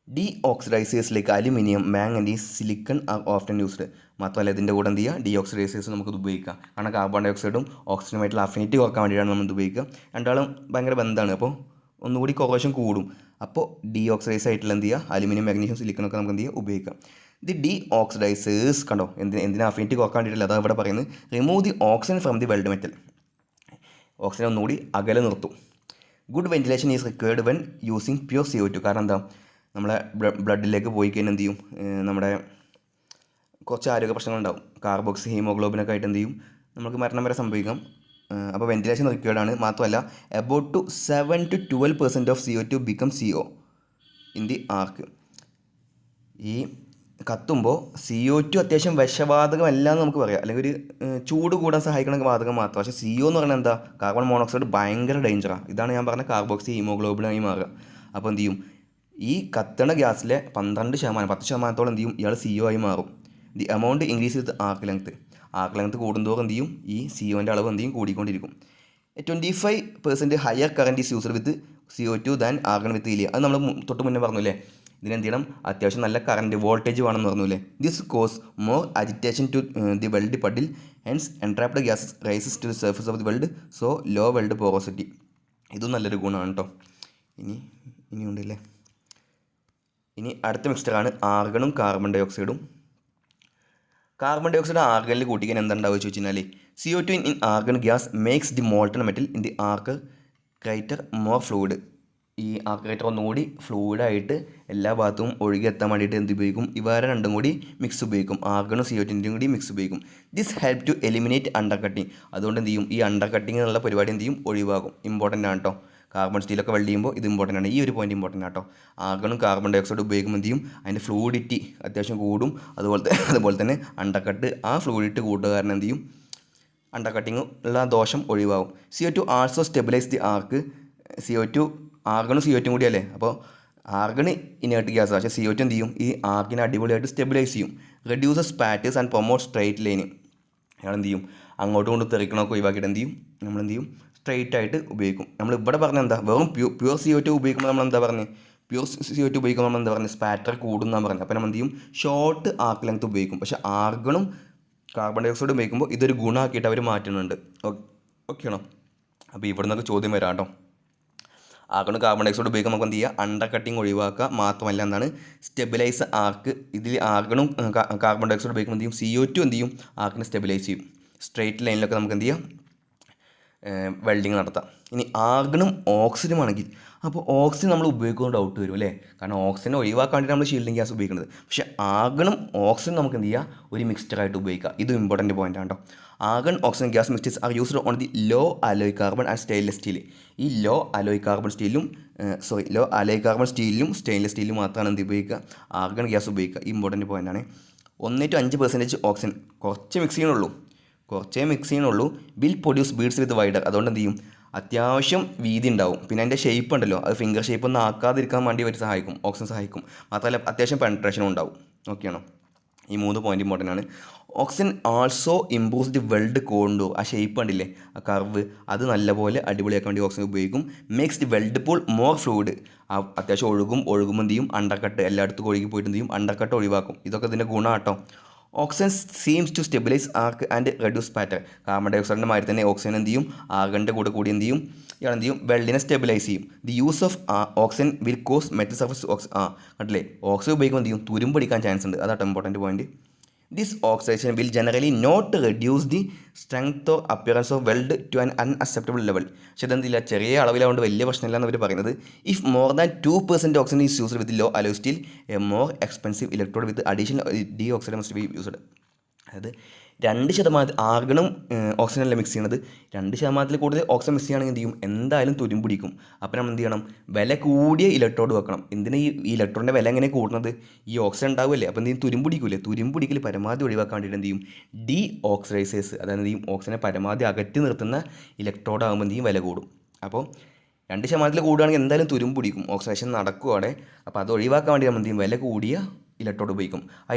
Deoxidizers like aluminium, manganese, silicon are often used. മാത്രമല്ല ഇതിൻ്റെ കൂടെ എന്ത് ചെയ്യുക, ഡി ഓക്സിഡൈസേഴ്സ് നമുക്കിത് ഉപയോഗിക്കാം. കാരണം കാർബൺ ഡൈ ഓക്സൈഡും ഓക്സിജനുമായിട്ടുള്ള അഫിനിറ്റി കുറക്കാൻ വേണ്ടിയിട്ടാണ് നമ്മൾ ഇത് ഉപയോഗിക്കുക. രണ്ടാളും ഭയങ്കര ബന്ധമാണ്. അപ്പോൾ ഒന്നുകൂടി കൊറോഷൻ കൂടും. അപ്പോൾ ഡി ഓക്സിഡൈസ് ആയിട്ടുള്ള എന്ത് ചെയ്യുക, അലുമിനിയം, മാഗ്നീഷ്യം, സിലിക്കണൊക്കെ നമുക്ക് എന്ത് ചെയ്യുക, ഉപയോഗിക്കാം. ദി ഡി ഓക്സിഡൈസേഴ്സ് കണ്ടോ, എന്തിനാ അഫിനിറ്റി കുറക്കാൻ വേണ്ടിയിട്ടില്ല, അതാണ് ഇവിടെ പറയുന്നത്. Remove the oxygen from the weld metal. Oxygen ഒന്നുകൂടി അകലെ നിർത്തും. Good ventilation is required when using pure CO2. കാരണം എന്താ, നമ്മളെ ബ്ലഡിലേക്ക് പോയി കഴിഞ്ഞാൽ എന്ത് ചെയ്യും, നമ്മുടെ കുറച്ച് ആരോഗ്യ പ്രശ്നങ്ങളുണ്ടാവും. കാർബോക്സി ഹീമോഗ്ലോബിനൊക്കെ ആയിട്ട് എന്ത് ചെയ്യും, നമുക്ക് മരണം വരെ സംഭവിക്കാം. അപ്പോൾ വെന്റിലേഷൻ റിക്വയർഡ് ആണ്. മാത്രമല്ല about to 7 to 12% of CO2 become CO in the arc. ഈ കത്തുമ്പോൾ CO2 അത്യാവശ്യം വിഷവാതകമല്ല എന്ന് നമുക്ക് പറയാം, അല്ലെങ്കിൽ ഒരു ചൂട് കൂടാൻ സഹായിക്കണ വാതകം മാത്രം. പക്ഷേ CO എന്ന് പറഞ്ഞാൽ എന്താ, കാർബൺ മോണോക്സൈഡ് ഭയങ്കര ഡേഞ്ചറാണ്. ഇതാണ് ഞാൻ പറഞ്ഞ കാർബോക്സി ഹീമോഗ്ലോബിനായി മാറുക. അപ്പോൾ എന്ത് ചെയ്യും, ഈ കത്തണ ഗ്യാസിലെ 12%, 10% എന്ത് ചെയ്യും, ഇയാൾ CO ആയി മാറും. The amount increase with arc length കൂടുന്തോറും എന്ത് ചെയ്യും, ഈ CO-ൻ്റെ അളവ് എന്ത് ചെയ്യും, കൂടിക്കൊണ്ടിരിക്കും. 25% higher current is used with CO2 than argon with helium. അത് നമ്മൾ തൊട്ട് മുന്നേ പറഞ്ഞില്ലേ, ഇതിനെന്ത് ചെയ്യണം, അത്യാവശ്യം നല്ല കറൻറ്റ് വോൾട്ടേജ് വേണമെന്ന് പറഞ്ഞില്ലേ. This cause more agitation to the weld puddle, hence entrapped gas rises to the surface of the weld, so low weld porosity. ഇതും നല്ലൊരു ഗുണമാണ് കേട്ടോ. ഇനിയുണ്ടല്ലേ. ഇനി അടുത്ത മിക്സ്ചറാണ് ആർഗണും കാർബൺ ഡൈ ഓക്സൈഡും. കാർബൺ ഡൈ ഓക്സൈഡ് ആർഗണിൽ കൂട്ടിക്കാൻ എന്താണ്ടാവുക വെച്ച് കഴിഞ്ഞാൽ, CO2 in argon gas makes the molten metal in the arc crater more fluid. ഈ ആർക്ക് ക്രൈറ്റർ ഒന്നുകൂടി ഫ്ലൂയിഡായിട്ട് എല്ലാ ഭാഗത്തും ഒഴുകി എത്താൻ വേണ്ടിയിട്ട് എന്ത് ഉപയോഗിക്കും, ഇവ രണ്ടും കൂടി മിക്സ് ഉപയോഗിക്കും. ആർഗണും CO2 കൂടി മിക്സ് ഉപയോഗിക്കും. This help to eliminate undercutting. അതുകൊണ്ട് എന്ത് ചെയ്യും, ഈ അണ്ടർ കട്ടിങ് എന്നുള്ള പരിപാടി എന്ത് ചെയ്യും, ഒഴിവാകും. ഇമ്പോർട്ടൻ്റ് ആണ് കേട്ടോ. കാർബൺ സ്റ്റീലൊക്കെ വെൽഡ് ചെയ്യുമ്പോൾ ഇത് ഇമ്പോർട്ടൻ്റ് ആണ്. ഈ ഒരു പോയിന്റ് ഇമ്പോർട്ടൻ്റ് ആട്ടോ. ആർഗണും കാർബൺ ഡൈ ഓക്സൈഡ് ഉപയോഗിക്കുമ്പോൾ എന്ത് ചെയ്യും, അതിൻ്റെ ഫ്ലൂയിഡിറ്റി അത്യാവശ്യം കൂടും. അതുപോലെ തന്നെ അണ്ടർകട്ട് ആ ഫ്ലൂയിഡിറ്റി കൂടുക കാരണം എന്ത് ചെയ്യും, അണ്ടർ കട്ടിങ് ഉള്ള ദോഷം ഒഴിവാകും. CO2 also stabilize the arc. ആർഗണും CO2 കൂടി അല്ലേ, അപ്പോൾ ആർഗണ് ഇനേർട്ട് ഗ്യാസ്, പക്ഷേ CO2 എന്ത് ചെയ്യും, ഈ ആർഗിനെ അടിപൊളിയായിട്ട് സ്റ്റെബിലൈസ് ചെയ്യും. Reduces spatters and promote straight line. അയാൾ എന്ത് ചെയ്യും, അങ്ങോട്ടും കൊണ്ട് തെറിക്കണമൊക്കെ ഒഴിവാക്കിയിട്ട് എന്ത് ചെയ്യും, നമ്മളെന്ത് ചെയ്യും, സ്ട്രെയിറ്റ് ആയിട്ട് ഉപയോഗിക്കും. നമ്മൾ ഇവിടെ പറഞ്ഞ എന്താ, വെറും പ്യൂർ CO2 ഉപയോഗിക്കുമ്പോൾ നമ്മൾ എന്താ പറഞ്ഞത്, പ്യൂർ CO2 ഉപയോഗിക്കുമ്പോൾ നമ്മൾ എന്താ പറഞ്ഞത്, സ്പാറ്റർ കൂടുന്നാണ് പറഞ്ഞത്. അപ്പോൾ നമ്മൾ എന്ത് ചെയ്യും, ഷോർട്ട് ആർക്ക് ലെങ്ത് ഉപയോഗിക്കും. പക്ഷേ ആർഗണും കാർബൺ ഡൈ ഓക്സൈഡ് ഉപയോഗിക്കുമ്പോൾ ഇതൊരു ഗുണമാക്കിയിട്ട് അവർ മാറ്റുന്നുണ്ട്. ഓക്കെ ആണോ? അപ്പോൾ ഇവിടെ നിന്നൊക്കെ ചോദ്യം വരാം കേട്ടോ. ആർഗണും കാർബൺ ഡൈ ഓക്സൈഡ് ഉപയോഗിക്കുമ്പോൾ നമുക്ക് എന്ത് ചെയ്യുക, അണ്ടർ കട്ടിങ് ഒഴിവാക്കുക. മാത്രമല്ല എന്താണ്, സ്റ്റെബിലൈസ് ആർക്ക്. ഇതിൽ ആർഗണും കാർബൺ ഡൈ ഓക്സൈഡ് ഉപയോഗിക്കുമ്പോൾ എന്ത് ചെയ്യും, CO2 എന്ത് ചെയ്യും, ആർക്കിനെ സ്റ്റെബിലൈസ് ചെയ്യും. സ്ട്രെയിറ്റ് ലൈനിലൊക്കെ നമുക്ക് എന്ത് ചെയ്യാം, വെൽഡിങ് നടത്താം. ഇനി ആർഗണും ഓക്സിജനും ആണെങ്കിൽ, അപ്പോൾ ഓക്സിജൻ നമ്മൾ ഉപയോഗിക്കുന്ന ഡൗട്ട് വരും അല്ലേ, കാരണം ഓക്സിജൻ ഒഴിവാക്കാൻ വേണ്ടി നമ്മൾ ഷീൽഡിങ് ഗ്യാസ് ഉപയോഗിക്കുന്നത്. പക്ഷേ ആർഗണും ഓക്സിജനും നമുക്ക് എന്ത് ചെയ്യുക, ഒരു മിക്സ്ചറായിട്ട് ഉപയോഗിക്കുക. ഇത് ഇമ്പോർട്ടൻറ്റ് പോയിൻ്റ് ആണ് കേട്ടോ. Argon oxygen gas mixtures are used on the law alloy carbon and stainless steel. ഈ ലോ അലോയ് കാർബൺ സ്റ്റീലിലും സ്റ്റെയിൻലെസ് സ്റ്റീലിലും മാത്രമാണ് എന്ത് ഉപയോഗിക്കുക, ആർഗൺ ഗ്യാസ് ഉപയോഗിക്കുക. ഈ ഇമ്പോർട്ടൻറ്റ് പോയിൻ്റ് ആണ്. 1 to 5% ഓക്സിജൻ, കുറച്ചേ മിക്സ് ചെയ്യണുള്ളൂ. Will produce beads with wider. അതുകൊണ്ട് എന്ത് ചെയ്യും, അത്യാവശ്യം വീതി ഉണ്ടാവും. പിന്നെ അതിൻ്റെ ഷേപ്പ് ഉണ്ടല്ലോ, അത് ഫിംഗർ ഷേപ്പ് ഒന്നും ആക്കാതിരിക്കാൻ വേണ്ടി അവർ സഹായിക്കും, ഓക്സിജൻ സഹായിക്കും. മാത്രമല്ല അത്യാവശ്യം പെനട്രേഷനും ഉണ്ടാവും. ഓക്കെയാണോ? ഈ 3 പോയിന്റ് ഇമ്പോർട്ടൻ്റ് ആണ്. Oxygen also improves the weld contour. ആ ഷേപ്പ് കണ്ടില്ലേ, ആ കർവ്, അത് നല്ലപോലെ അടിപൊളിയാക്കാൻ വേണ്ടി ഓക്സിജൻ ഉപയോഗിക്കും. Makes the weld pool more fluid. അത്യാവശ്യം ഒഴുകുമ്പോൾ എന്ത് ചെയ്യും, അണ്ടർകട്ട് എല്ലായിടത്തും ഒഴുകി പോയിട്ട് എന്ത് ചെയ്യും, അണ്ടർകട്ട് ഒഴിവാക്കും. ഇതൊക്കെ ഇതിൻ്റെ ഗുണം കേട്ടോ. Oxygen seems to stabilize arc and reduce pattern. Carbon ഡൈ ഓക്സൈഡിൻ്റെ മാതിരി തന്നെ ഓക്സിജൻ എന്ത് ചെയ്യും, ആർഗണിൻ്റെ കൂടി എന്ത് ചെയ്യും, ഇയാൾ എന്ത് ചെയ്യും, വെൽഡിനെ സ്റ്റെബിലൈസ് ചെയ്യും. The use of oxygen will cause metal surface കണ്ടില്ലേ, ഓക്സിജൻ ഉപയോഗിക്കുമ്പോൾ എന്ത് ചെയ്യും, തുരുമ്പടിക്കാൻ ചാൻസ് ഉണ്ട്. അതാണ് important point. This oxidation will generally not reduce the strength or appearance of weld to an unacceptable level. പക്ഷേ ഇതെന്തില്ല, ചെറിയ അളവിലാവുകൊണ്ട് വലിയ പ്രശ്നമില്ല എന്ന് അവർ പറയുന്നത്. If more than 2% oxygen is used with low alloy steel, a more expensive electrode with additional D oxide must be used. അതായത് 2% ആർഗണും ഓക്സിജനല്ല മിക്സ് ചെയ്യണത്, 2% കൂടുതൽ ഓക്സിജൻ മിക്സ് ചെയ്യുകയാണെങ്കിൽ എന്ത് ചെയ്യും, എന്തായാലും തുരുമ്പിടിക്കും. അപ്പോൾ നമ്മൾ എന്ത് ചെയ്യണം, വില കൂടിയ ഇലക്ട്രോഡ് വെക്കണം. എന്തിനാ ഈ ഇലക്ട്രോണിൻ്റെ വില എങ്ങനെ കൂടുന്നത്, ഈ ഓക്സിജൻ ഉണ്ടാവില്ലേ, അപ്പോൾ എന്ത് ചെയ്യും, തുരുമ്പിടിക്കില്ലേ. തുരുമ്പിടിക്കൽ പരമാവധി ഒഴിവാക്കാൻ വേണ്ടിയിട്ട് എന്ത് ചെയ്യും, ഡി ഓക്സിഡൈസേഴ്സ്, അതായത് എന്ത് ചെയ്യും, ഓക്സിജനെ പരമാവധി അകറ്റി നിർത്തുന്ന ഇലക്ട്രോഡ് ആകുമ്പോൾ എന്ത് ചെയ്യും, വില കൂടും. അപ്പോൾ 2% കൂടുകയാണെങ്കിൽ എന്തായാലും തുരുമ്പിടിക്കും, ഓക്സിഡേഷൻ നടക്കും അവിടെ. അപ്പോൾ അത് ഒഴിവാക്കാൻ വേണ്ടി നമ്മൾ എന്ത് ചെയ്യും, വില കൂടിയ ഇലക്ട്രോഡ് ഉപയോഗിക്കും. ആ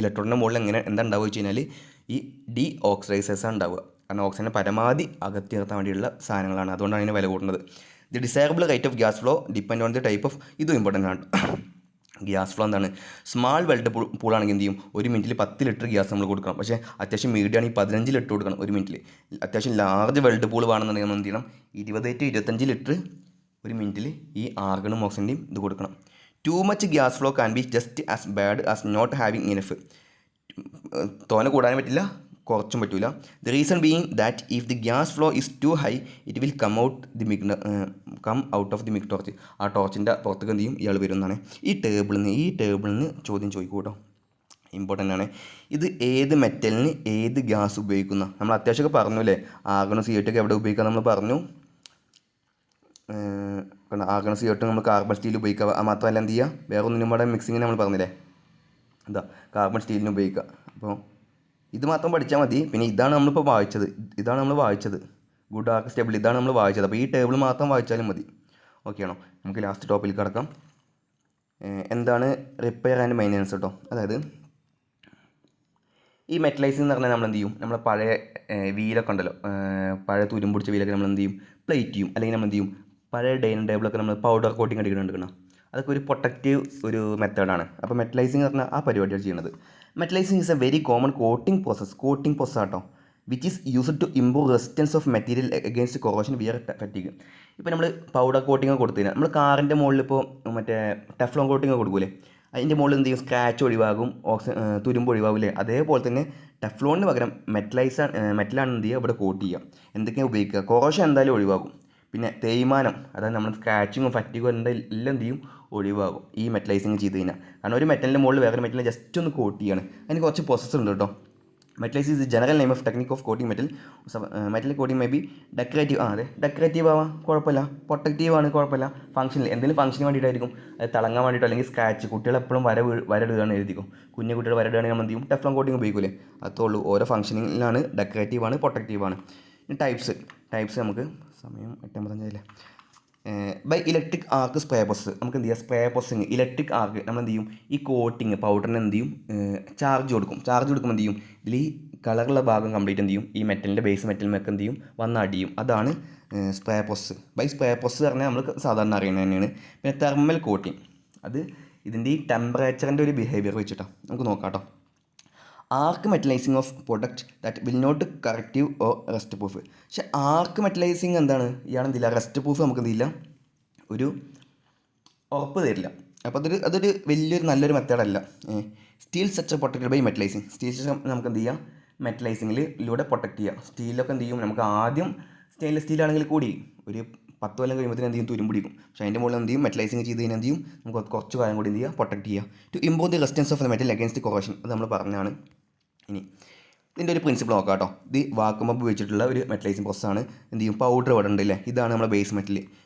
ഇലക്ട്രോണിൻ്റെ മുകളിൽ എന്താ ഉണ്ടാവുക വെച്ച് കഴിഞ്ഞാൽ ഈ ഡി ഓക്സിഡൈസേഴ്സാണ് ഉണ്ടാവുക. കാരണം ഓക്സിജനെ പരമാവധി അകറ്റി നിർത്താൻ വേണ്ടിയുള്ള സാധനങ്ങളാണ്, അതുകൊണ്ടാണ് അതിന് വില കൂടുന്നത്. The desirable rate of gas flow depend on the type of, ഇതും ഇമ്പോർട്ടൻ്റ് ആണ്. ഗ്യാസ് ഫ്ലോ എന്താണ്, സ്മാൾ വെൽഡ് പൂളാണെങ്കിൽ എന്ത് ചെയ്യും, 1 മിനിറ്റിൽ 10 ലിറ്റർ ഗ്യാസ് നമ്മൾ കൊടുക്കണം. പക്ഷേ അത്യാവശ്യം മീഡിയം ആണെങ്കിൽ 15 ലിറ്റർ കൊടുക്കണം 1 മിനിറ്റിൽ. അത്യാവശ്യം ലാർജ് വെൽഡ് പൂൾ വേണമെന്നുണ്ടെങ്കിൽ നമ്മൾ എന്ത് ചെയ്യണം, 20 to 25 ലിറ്റർ 1 മിനിറ്റിൽ ഈ ആർഗണും ഓക്സിജൻ്റെയും ഇത് കൊടുക്കണം. Too much gas flow can be just as bad as not having enough. തോനെ കൂടാനും പറ്റില്ല, കുറച്ചും പറ്റില്ല. The reason being that if the gas flow is too high it will come out of the MIG torch. ആ ടോർച്ചിൻ്റെ പുറത്തേക്ക് എന്ത് ചെയ്യും, ഇയാൾ വരുന്നതാണ്. ഈ ടേബിളിൽ നിന്ന് ചോദ്യം ചോദിക്കും കേട്ടോ, ഇമ്പോർട്ടൻ്റ് ആണ്. ഇത് ഏത് മെറ്റലിന് ഏത് ഗ്യാസ് ഉപയോഗിക്കുന്ന, നമ്മൾ അത്യാവശ്യമൊക്കെ പറഞ്ഞു അല്ലേ, ആർഗണും CO2 ഒക്കെ എവിടെ ഉപയോഗിക്കുക നമ്മൾ പറഞ്ഞു. ആർഗൺ CO2 നമ്മൾ കാർബൺ സ്റ്റീൽ ഉപയോഗിക്കുക. മാത്രമല്ല എന്ത് ചെയ്യുക, വേറെ ഒന്നിനും കൂടെ മിക്സിങ്ങിന് നമ്മൾ പറഞ്ഞില്ലേ, എന്താ കാർബൺ സ്റ്റീലിന് ഉപയോഗിക്കുക. അപ്പോൾ ഇത് മാത്രം പഠിച്ചാൽ മതി. പിന്നെ ഇതാണ് നമ്മളിപ്പോൾ വായിച്ചത്, ഗുഡ് ആർക്ക് സ്റ്റേബിൾ, ഇതാണ് നമ്മൾ വായിച്ചത്. അപ്പോൾ ഈ ടേബിൾ മാത്രം വായിച്ചാലും മതി. ഓക്കെ ആണോ? നമുക്ക് ലാസ്റ്റ് ടോപ്പിൽ കിടക്കാം. എന്താണ് റിപ്പയർ ആൻഡ് മെയിൻ്റനൻസ് കേട്ടോ. അതായത് ഈ മെറ്റലൈസിംഗ് എന്ന് പറഞ്ഞാൽ നമ്മൾ എന്ത് ചെയ്യും, നമ്മളെ പഴയ വീലൊക്കെ ഉണ്ടല്ലോ, പഴയ തുരുമ്പ് പിടിച്ച വീലൊക്കെ നമ്മൾ എന്ത് ചെയ്യും, പ്ലേറ്റ് ചെയ്യും. അല്ലെങ്കിൽ നമ്മൾ എന്ത് ചെയ്യും, പഴയ ഡൈനിങ് ടേബിളൊക്കെ നമ്മൾ പൗഡർ കോട്ടിങ് അടിക്കുന്നുണ്ട്. അതൊക്കെ ഒരു പ്രൊട്ടക്റ്റീവ് ഒരു മെത്തേഡാണ്. അപ്പോൾ മെറ്റലൈസിംഗ് പറഞ്ഞാൽ ആ പരിപാടിയാണ് ചെയ്യുന്നത്. Metallizing is a very common coating process auto, which is used to improve resistance of material against corrosion wear fatigue. ഇപ്പോൾ നമ്മൾ പൗഡർ കോട്ടിങ് കൊടുത്തു കഴിഞ്ഞാൽ, നമ്മൾ കാറിൻ്റെ മുകളിൽ ഇപ്പോൾ മറ്റേ ടെഫ്ലോൺ കോട്ടിങ് കൊടുക്കൂലേ, അതിൻ്റെ മുകളിൽ എന്ത് ചെയ്യും, സ്ക്രാച്ച് ഒഴിവാകും, തുരുമ്പ് ഒഴിവാകില്ലേ. അതേപോലെ തന്നെ ടെഫ്ലോണിന് പകരം മെറ്റലാണ് എന്ത് ചെയ്യുക, ഇവിടെ കോട്ട് ചെയ്യുക. എന്തൊക്കെയാണ് ഉപയോഗിക്കുക, കൊറോഷൻ എന്തായാലും ഒഴിവാകും. പിന്നെ തേയ്മാനം, അതായത് നമ്മൾ സ്ക്രാച്ചിങ്ങും ഫറ്റിങ്ങും എല്ലാം എന്ത് ചെയ്യും, ഒഴിവാകും ഈ മെറ്റലൈസിങ് ചെയ്ത് കഴിഞ്ഞാൽ. കാരണം ഒരു മെറ്റലിൻ്റെ മുകളിൽ വേറെ മെറ്റലിനെ ജസ്റ്റ് ഒന്ന് കോട്ട് ചെയ്യാണ്. അതിന് കുറച്ച് പ്രോസസ്സ് ഉണ്ട് കേട്ടോ. Metallize is general name of technique of coating metal. Metal coating may be decorative, അതെ ഡെക്കറേറ്റീവ് ആവാം, കുഴപ്പമില്ല. പ്രൊട്ടക്റ്റീവ് ആണ്, കുഴപ്പമില്ല. ഫംഗ്ഷനിൽ എന്തെങ്കിലും ഫംഗ്ഷന് വേണ്ടിയിട്ടായിരിക്കും, അത് തിളങ്ങാൻ വേണ്ടിയിട്ടോ അല്ലെങ്കിൽ സ്ക്രാച്ച്, കുട്ടികൾ എപ്പോഴും വരടുകയാണ് എഴുതിക്കും. കുഞ്ഞു കുട്ടികൾ വരടുകയാണെങ്കിൽ നമ്മൾ എന്ത് ചെയ്യും, ടെഫ്ലോൺ കോട്ടിംഗ് ഉപയോഗിക്കൂലേ. അതേ ഉള്ളൂ. ഓരോ ഫംഗ്ഷനിലാണ് ഡെക്കറേറ്റീവ് ആണ്, പ്രൊട്ടക്റ്റീവ് ആണ്. ടൈപ്സ് നമുക്ക് സമയം 8:55 by electric arc spray process. നമുക്ക് എന്ത് ചെയ്യാം, സ്പ്രേ പ്രോസസ്സിങ് ഇലക്ട്രിക് ആർക്ക് നമ്മൾ എന്ത് ചെയ്യും, ഈ കോട്ടിങ് പൗഡറിന് എന്ത് ചെയ്യും, ചാർജ് കൊടുക്കുമ്പോൾ എന്ത് ചെയ്യും, ഇതിൽ ഈ കളറുള്ള ഭാഗം കംപ്ലീറ്റ് എന്ത് ചെയ്യും, ഈ മെറ്റലിൻ്റെ ബേസ് മെറ്റലിനൊക്കെ എന്ത് ചെയ്യും, വന്ന് അടിയും. അതാണ് spray process. By spray process പറഞ്ഞാൽ നമ്മൾ സാധാരണ അറിയുന്നത് തന്നെയാണ്. പിന്നെ തെർമൽ കോട്ടിങ്, അത് ഇതിൻ്റെ ഈ ടെമ്പറേച്ചറിൻ്റെ ഒരു ബിഹേവിയർ വെച്ചിട്ടാണ്. നമുക്ക് നോക്കാം കേട്ടോ. Arc metallizing of product that will not corrective or rust proof. പക്ഷേ ആർക്ക് മെറ്റലൈസിങ് എന്താണ്, ഇയാളെന്തില്ല, റെസ്റ്റ് പ്രൂഫ് നമുക്ക് എന്തില്ല, ഒരു ഉറപ്പ് തരില്ല. അപ്പോൾ അതൊരു വലിയൊരു നല്ലൊരു മെത്തേഡല്ല. Steel structure protected by metallizing. Steel structure നമുക്ക് എന്ത് ചെയ്യാം, മെറ്റലൈസിങ്ങിലൂടെ പ്രൊട്ടക്റ്റ് ചെയ്യാം. സ്റ്റീലൊക്കെ എന്ത് ചെയ്യും, നമുക്ക് ആദ്യം സ്റ്റെയിൻലെസ് സ്റ്റീലാണെങ്കിൽ കൂടി ഒരു 10 കൊല്ലം കഴിയുമ്പോൾ എന്ത് ചെയ്യും, തുരുമ്പിടിക്കും. പക്ഷേ അതിൻ്റെ മുകളിൽ എന്ത് ചെയ്യും, മെറ്റലൈസിങ് ചെയ്ത് കഴിഞ്ഞാൽ എന്ത് ചെയ്യും, നമുക്ക് കുറച്ച് കാലം കൂടി എന്ത് ചെയ്യുക, പ്രൊട്ടക്റ്റ് ചെയ്യുക. To improve the resistance of the metal against corrosion, അത് നമ്മൾ പറഞ്ഞാണ്. ഇനി ഇതിൻ്റെ ഒരു പ്രിൻസിപ്പിൾ നോക്കാം കേട്ടോ. ഇത് വാക്വം പമ്പ് വെച്ചിട്ടുള്ള ഒരു മെറ്റലൈസിങ് പ്രോസസ്സാണ്. എന്ത് ചെയ്യും, പൗഡർ ഇവിടെ ഉണ്ടല്ലേ, ഇതാണ് നമ്മുടെ ബേസ് മെറ്റൽ.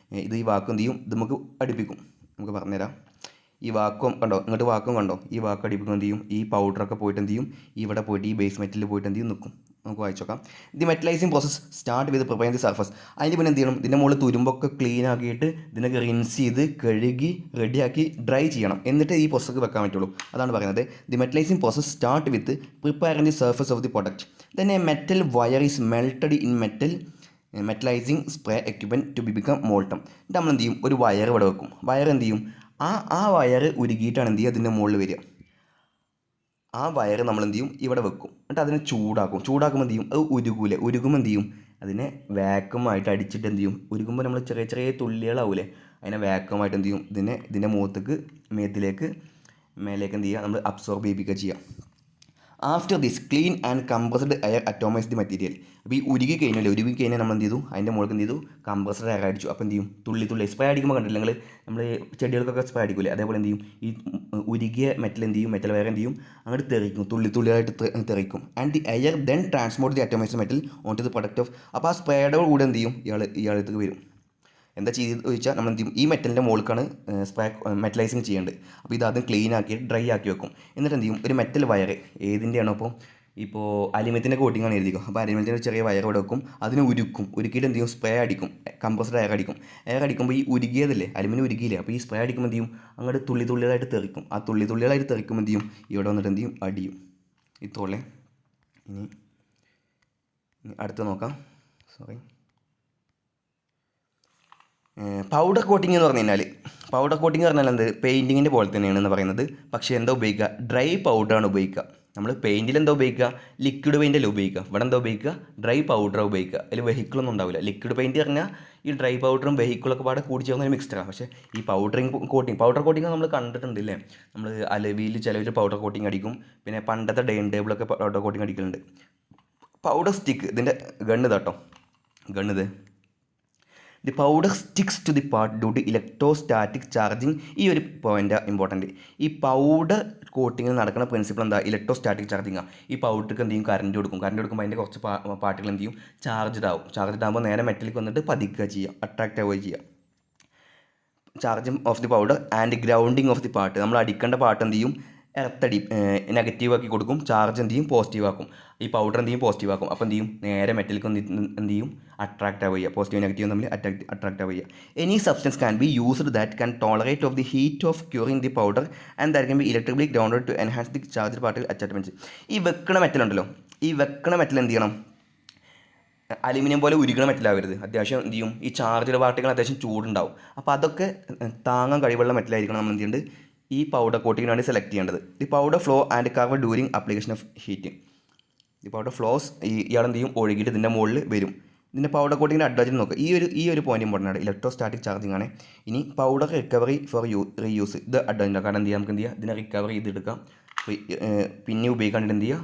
ഇത് ഈ വാക്വം എന്ത് ചെയ്യും, ഇത് നമുക്ക് അടുപ്പിക്കും. നമുക്ക് പറഞ്ഞുതരാം. ഈ വാക്വം കണ്ടോ, ഇങ്ങോട്ട് വാക്വം കണ്ടോ, ഈ വാക്വം അടിപ്പിക്കും എന്ത് ചെയ്യും, ഈ പൗഡറൊക്കെ പോയിട്ട് എന്ത് ചെയ്യും, ഇവിടെ പോയിട്ട് ഈ ബേസ് മെറ്റലിൽ പോയിട്ട് എന്ത് ചെയ്യും, നിൽക്കും. നമുക്ക് വായിച്ചു നോക്കാം. The metallizing process start with preparing the surface. അതിന് പിന്നെ എന്ത് ചെയ്യണം, ഇതിൻ്റെ മുകളിൽ തുരുമ്പൊക്കെ ക്ലീൻ ആക്കിയിട്ട് ഇതിനൊക്കെ റിൻസ് ചെയ്ത് കഴുകി റെഡിയാക്കി ഡ്രൈ ചെയ്യണം. എന്നിട്ട് ഈ പ്രോസസ്സൊക്കെ വെക്കാൻ പറ്റുള്ളൂ. അതാണ് പറയുന്നത്. The metallizing process start with preparing the surface of the product. Then a metal wire is melted in metallizing spray equipment to become molten. എന്നിട്ട് നമ്മൾ എന്ത് ചെയ്യും, ഒരു വയർ ഇവിടെ വെക്കും. വയർ എന്ത് ചെയ്യും, ആ വയർ ഉരുകിയിട്ടാണ് എന്ത് ചെയ്യുക, അതിൻ്റെ മുകളിൽ വരിക. ആ വയർ നമ്മൾ എന്ത് ചെയ്യും ഇവിടെ വെക്കും, എന്നിട്ട് അതിനെ ചൂടാക്കുമ്പോൾ എന്ത് ചെയ്യും, അത് ഉരുകുമ്പോൾ എന്ത് ചെയ്യും, അതിനെ വാക്വമായിട്ട് അടിച്ചിട്ട് എന്ത് ചെയ്യും, ഉരുകുമ്പോൾ നമ്മൾ ചെറിയ ചെറിയ തുള്ളികളാവൂലേ, അതിനെ വാക്വമായിട്ട് എന്ത് ചെയ്യും, ഇതിൻ്റെ മേത്തിലേക്ക് മേലേക്ക് എന്ത് ചെയ്യുക, നമ്മൾ അബ്സോർബ് ചെയ്യിപ്പിക്കുക ചെയ്യുക. After this clean and compressed air atomize the material. അപ്പോൾ ഈ ഉരുകി കഴിഞ്ഞാൽ നമ്മൾ എന്ത് ചെയ്തു, അതിൻ്റെ മുകളിൽ എന്ത് ചെയ്തു, കംപ്രസ്ഡ് എയർ അടിച്ചു. അപ്പോൾ എന്ത് ചെയ്യും, തുള്ളി സ്പ്രേ അടിക്കുമ്പോൾ കണ്ടില്ല നമ്മൾ ചെടികൾക്കൊക്കെ സ്പ്രേ അടിക്കൂലേ, അതേപോലെ എന്ത് ചെയ്യും, ഈ ഉരുകിയ മെറ്റൽ വേറെ എന്ത് ചെയ്യും, അങ്ങോട്ട് തെറിക്കും, തുള്ളിയായിട്ട് തെറിക്കും. And the air then transport the atomized metal on to the product of. അപ്പോൾ ആ സ്പ്രേയുടെ കൂടെ എന്ത് ചെയ്യും, ഇയാളത്തേക്ക് വരും. എന്താ ചെയ്ത് ചോദിച്ചാൽ നമ്മൾ എന്ത് ചെയ്യും, ഈ മെറ്റലിൻ്റെ മുകൾക്കാണ് മെറ്റലൈസിങ് ചെയ്യേണ്ടത്. അപ്പോൾ ഇത് ആദ്യം ക്ലീൻ ആക്കിയിട്ട് ഡ്രൈ ആക്കി വെക്കും. എന്നിട്ട് എന്ത് ചെയ്യും, ഒരു മെറ്റൽ വയർ ഏതിൻ്റെയാണോ, ഇപ്പോൾ അലുമിനിയത്തിൻ്റെ കോട്ടിങ്ങാണ് എഴുതിക്കും, അപ്പോൾ അലുമിനിയത്തിൻ്റെ ചെറിയ വയർ ഇവിടെ വെക്കും, അതിനെ ഉരുക്കിയിട്ട് എന്ത് ചെയ്യും, സ്പ്രേ അടിക്കും, കംപ്രസ്ഡ് എയർ അടിക്കുമ്പോൾ ഈ ഉരുകിയതല്ലേ, അലുമിനിയം ഉരുകിയില്ലേ, അപ്പോൾ ഈ സ്പ്രേ അടിക്കുമ്പോൾ എന്ത് ചെയ്യും, അങ്ങോട്ട് തുള്ളികളായിട്ട് തെറിക്കും. ആ തുള്ളികളായിട്ട് തെറിക്കുമ്പോൾ എന്ത് ചെയ്യും, ഇവിടെ വന്നിട്ട് എന്ത് ചെയ്യും, അടിയും. ഇത്തോളെ ഇനി അടുത്ത് നോക്കാം. പൗഡർ കോട്ടിംഗ് എന്ന് പറഞ്ഞാൽ എന്ത്, പെയിൻറ്റിങ്ങിൻ്റെ പോലെ തന്നെയാണെന്ന് പറയുന്നത്. പക്ഷേ എന്താ ഉപയോഗിക്കുക, ഡ്രൈ പൗഡറാണ് ഉപയോഗിക്കുക. നമ്മൾ പെയിൻറ്റിൽ എന്താ ഉപയോഗിക്കുക, ലിക്വിഡ് പെയിൻ്റല്ലേ ഉപയോഗിക്കുക. ഇവിടെ എന്താ ഉപയോഗിക്കുക, ഡ്രൈ പൗഡറാണ് ഉപയോഗിക്കുക. അതിൽ വെഹിക്കിളൊന്നും ഉണ്ടാവില്ല. ലിക്വിഡ് പെയിൻറ്റ് പറഞ്ഞാൽ ഈ ഡ്രൈ പൗഡറും വെഹിക്കിളൊക്കെ പാടെ കൂടി ചേർന്ന ഒരു മിക്സ്ചറാണ്. പക്ഷേ ഈ പൗഡർ കോട്ടിങ് നമ്മൾ കണ്ടിട്ടുണ്ടല്ലേ, നമ്മൾ അലവിയിൽ ചിലവർ പൗഡർ കോട്ടിങ് അടിക്കും. പിന്നെ പണ്ടത്തെ ഡൈനിങ് ടേബിളൊക്കെ പൗഡർ കോട്ടിങ് അടിക്കലുണ്ട്. പൗഡർ സ്റ്റിക്ക്, ഇതിൻ്റെ ഗണ്ണിത് the powder sticks to the part due to electrostatic charging. ഈ ഒരു പോയിൻ്റ് ഇമ്പോർട്ടൻറ്റ്. ഈ പൗഡർ കോട്ടിങ്ങിൽ നടക്കുന്ന പ്രിൻസിപ്പിൾ എന്താ, ഇലക്ട്രോസ്റ്റാറ്റിക് ചാർജിങ്ങാണ്. ഈ പൗഡർക്ക് എന്ത് ചെയ്യും, കറണ്ട് കൊടുക്കുമ്പോൾ അതിൻ്റെ കുറച്ച് പാർട്ടികൾ എന്ത് ചെയ്യും, ചാർജ്ഡ് ആകുമ്പോൾ നേരെ മെറ്റലിലേക്ക് വന്നിട്ട് പതിക്കുക ചെയ്യുക, അട്രാക്റ്റ് ആവുകയും ചെയ്യുക. Charging of the powder and grounding of the part. നമ്മൾ അടിക്കേണ്ട പാർട്ട് എന്ത് ചെയ്യും, എർത്തടി നെഗറ്റീവ് ആക്കി കൊടുക്കും, ചാർജ് എന്ത് ചെയ്യും, പോസിറ്റീവ് ആക്കും. ഈ പൗഡർ എന്ത് ചെയ്യും, പോസിറ്റീവ് ആക്കും. അപ്പോൾ എന്ത് ചെയ്യും, നേരെ മെറ്റലിലേക്ക് എന്ത് ചെയ്യും, അട്രാക്റ്റ് ആവുക, പോസിറ്റീവ് നെഗറ്റീവ് തമ്മിൽ അട്രാക്റ്റ് ആവുക. Any substance can be used that can tolerate of the heat of curing the powder and that can be electrically grounded to enhance the charge particle attachments. ഈ വെക്കണ metal എന്ത് ചെയ്യണം, aluminium പോലെ ഉരുകണ മെറ്റലാവരുത്. അത്യാവശ്യം എന്ത് ചെയ്യും, ഈ ചാർജ് പാർട്ടികൾ അത്യാവശ്യം ചൂടുണ്ടാവും. അപ്പോൾ അതൊക്കെ താങ്ങാൻ കഴിവുള്ള മെറ്റലായിരിക്കണം നമ്മൾ എന്ത് ചെയ്യേണ്ടത്, ഈ പൗഡർ കോട്ടിങ്ങിന് വേണ്ടി സെലക്ട് ചെയ്യേണ്ടത്. The powder flow and cover during application of heat. The powder flows, ഇയാളെന്ത് ചെയ്യും, ഒഴുകിയിട്ട് ഇതിൻ്റെ മുകളിൽ വരും. ഇതിൻ്റെ പൗഡർ കോട്ടിങ്ങിൻ്റെ അഡ്വാൻറ്റേജ് നോക്കുക. ഈ ഒരു പോയിന്റ് ഇമ്പോർട്ടൻ്റ് ആണ്, ഇലക്ട്രോസ്റ്റാറ്റിക് ചാർജിങ് ആണ്. ഇനി പൗഡർ റിക്കവറി ഫോർ റീയൂസ്, ഇത് അഡ്വാൻറ്റേജ് ആണ്. കാരണം എന്ത് ചെയ്യാം, നമുക്ക് എന്ത് ചെയ്യാം, ഇതിനെ റിക്കവർ ചെയ്തെടുക്കാം, പിന്നെ ഉപയോഗിക്കാണ്ട് എന്ത് ചെയ്യുക,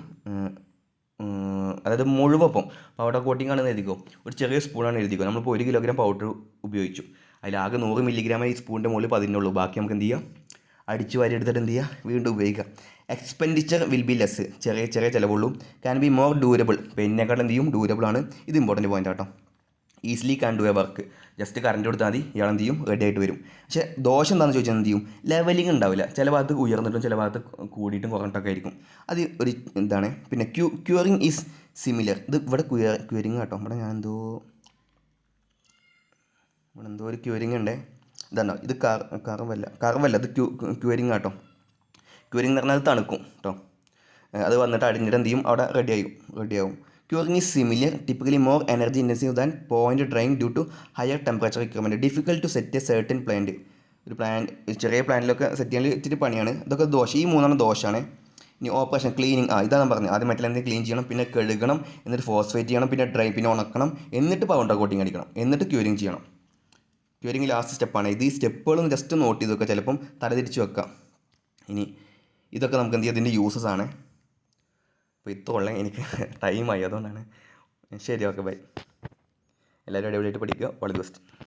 അതായത് മുഴുവപ്പം പൗഡർ കോട്ടിംഗ് ആണെന്ന് എഴുതിക്കോ, ഒരു ചെറിയ സ്പൂണാണ് എഴുതിക്കോ. നമ്മളിപ്പോൾ 1 കിലോഗ്രാം പൗഡർ ഉപയോഗിച്ചു, അതിലാകെ 100 മില്ലിഗ്രാമേ ഈ സ്പൂണിൻ്റെ മുകളിൽ 10 ഉള്ളൂ. ബാക്കി നമുക്ക് എന്ത് ചെയ്യാം, അടിച്ച് വാരി എടുത്തിട്ട് എന്ത് ചെയ്യുക, വീണ്ടും ഉപയോഗിക്കുക. എക്സ്പെൻഡിച്ചർ വിൽ ബി ലെസ്, ചെറിയ ചിലവുള്ളൂ. ക്യാൻ ബി മോർ ഡ്യൂരബിൾ, പെയിനേക്കാൾ എന്ത് ചെയ്യും, ഡ്യൂരബിൾ ആണ്. ഇത് ഇമ്പോർട്ടൻറ്റ് പോയിന്റ് ആട്ടോ. Easily can do A work, just current കൊടുത്താൽ മതി, ഇയാൾ എന്ത് ചെയ്യും, റെഡി ആയിട്ട് വരും. പക്ഷേ ദോഷം എന്താണെന്ന് ചോദിച്ചാൽ എന്ത് ചെയ്യും, ലെവലിംഗ് ഉണ്ടാവില്ല. ചില ഭാഗത്ത് ഉയർന്നിട്ടും ചില ഭാഗത്ത് കൂടിയിട്ടും കുറഞ്ഞിട്ടൊക്കെ ആയിരിക്കും. അത് ഒരു എന്താണ്. പിന്നെ ക്യൂറിങ് ഈസ് സിമിലർ. ഇത് ഇവിടെ ക്യൂറിങ് കേട്ടോ, ഇവിടെ എന്തോ ഒരു ക്യൂറിങ് ഉണ്ടേ, ഇതാണോ, ഇത് കർവല്ല, ഇത് ക്യൂറിങ് കേട്ടോ. ക്യൂറിങ് എന്ന് പറഞ്ഞാൽ അത് തണുക്കും കേട്ടോ, അത് വന്നിട്ട് അടിഞ്ഞിട്ട് എന്ത് ചെയ്യും, അവിടെ റെഡിയാവും. Curing is similar, typically more energy intensive than point drying due to higher temperature requirement. Difficult to set a certain plant. ചെറിയ പ്ലാന്റിലൊക്കെ സെറ്റ് ചെയ്യാൻ ഇത്തിരി പണിയാണ്. ഇതൊക്കെ ദോഷം, ഈ 3 ദോഷമാണ്. ഇനി ഓപ്പറേഷൻ ക്ലീനിങ്, ഇതാണ് പറഞ്ഞത്. ആദ്യം മെറ്റൽ എന്തെങ്കിലും ക്ലീൻ ചെയ്യണം, പിന്നെ കഴുകണം, എന്നിട്ട് ഫോസ്ഫേറ്റ് ചെയ്യണം, പിന്നെ പിന്നെ ഉണക്കണം, എന്നിട്ട് പൗഡർ കോട്ടിങ് അടിക്കണം, എന്നിട്ട് ക്യൂറിങ് ചെയ്യണം. ക്യൂറിങ് ലാസ്റ്റ് സ്റ്റെപ്പാണ്. ഈ സ്റ്റെപ്പുകളൊന്ന് ജസ്റ്റ് നോട്ട് ചെയ്ത് വെക്കുക, ചിലപ്പം തലതിരിച്ച് വെക്കാം. ഇനി ഇതൊക്കെ നമുക്ക് എന്ത് ചെയ്യാം, ഇതിൻ്റെ യൂസസ് ആണ്. അപ്പോൾ ഇത്തോളം എനിക്ക് ടൈമായി, അതുകൊണ്ടാണ്. ശരി, ഓക്കെ, ബൈ. എല്ലാവരും അടിപൊളിയായിട്ട് പഠിക്കുക. All the best.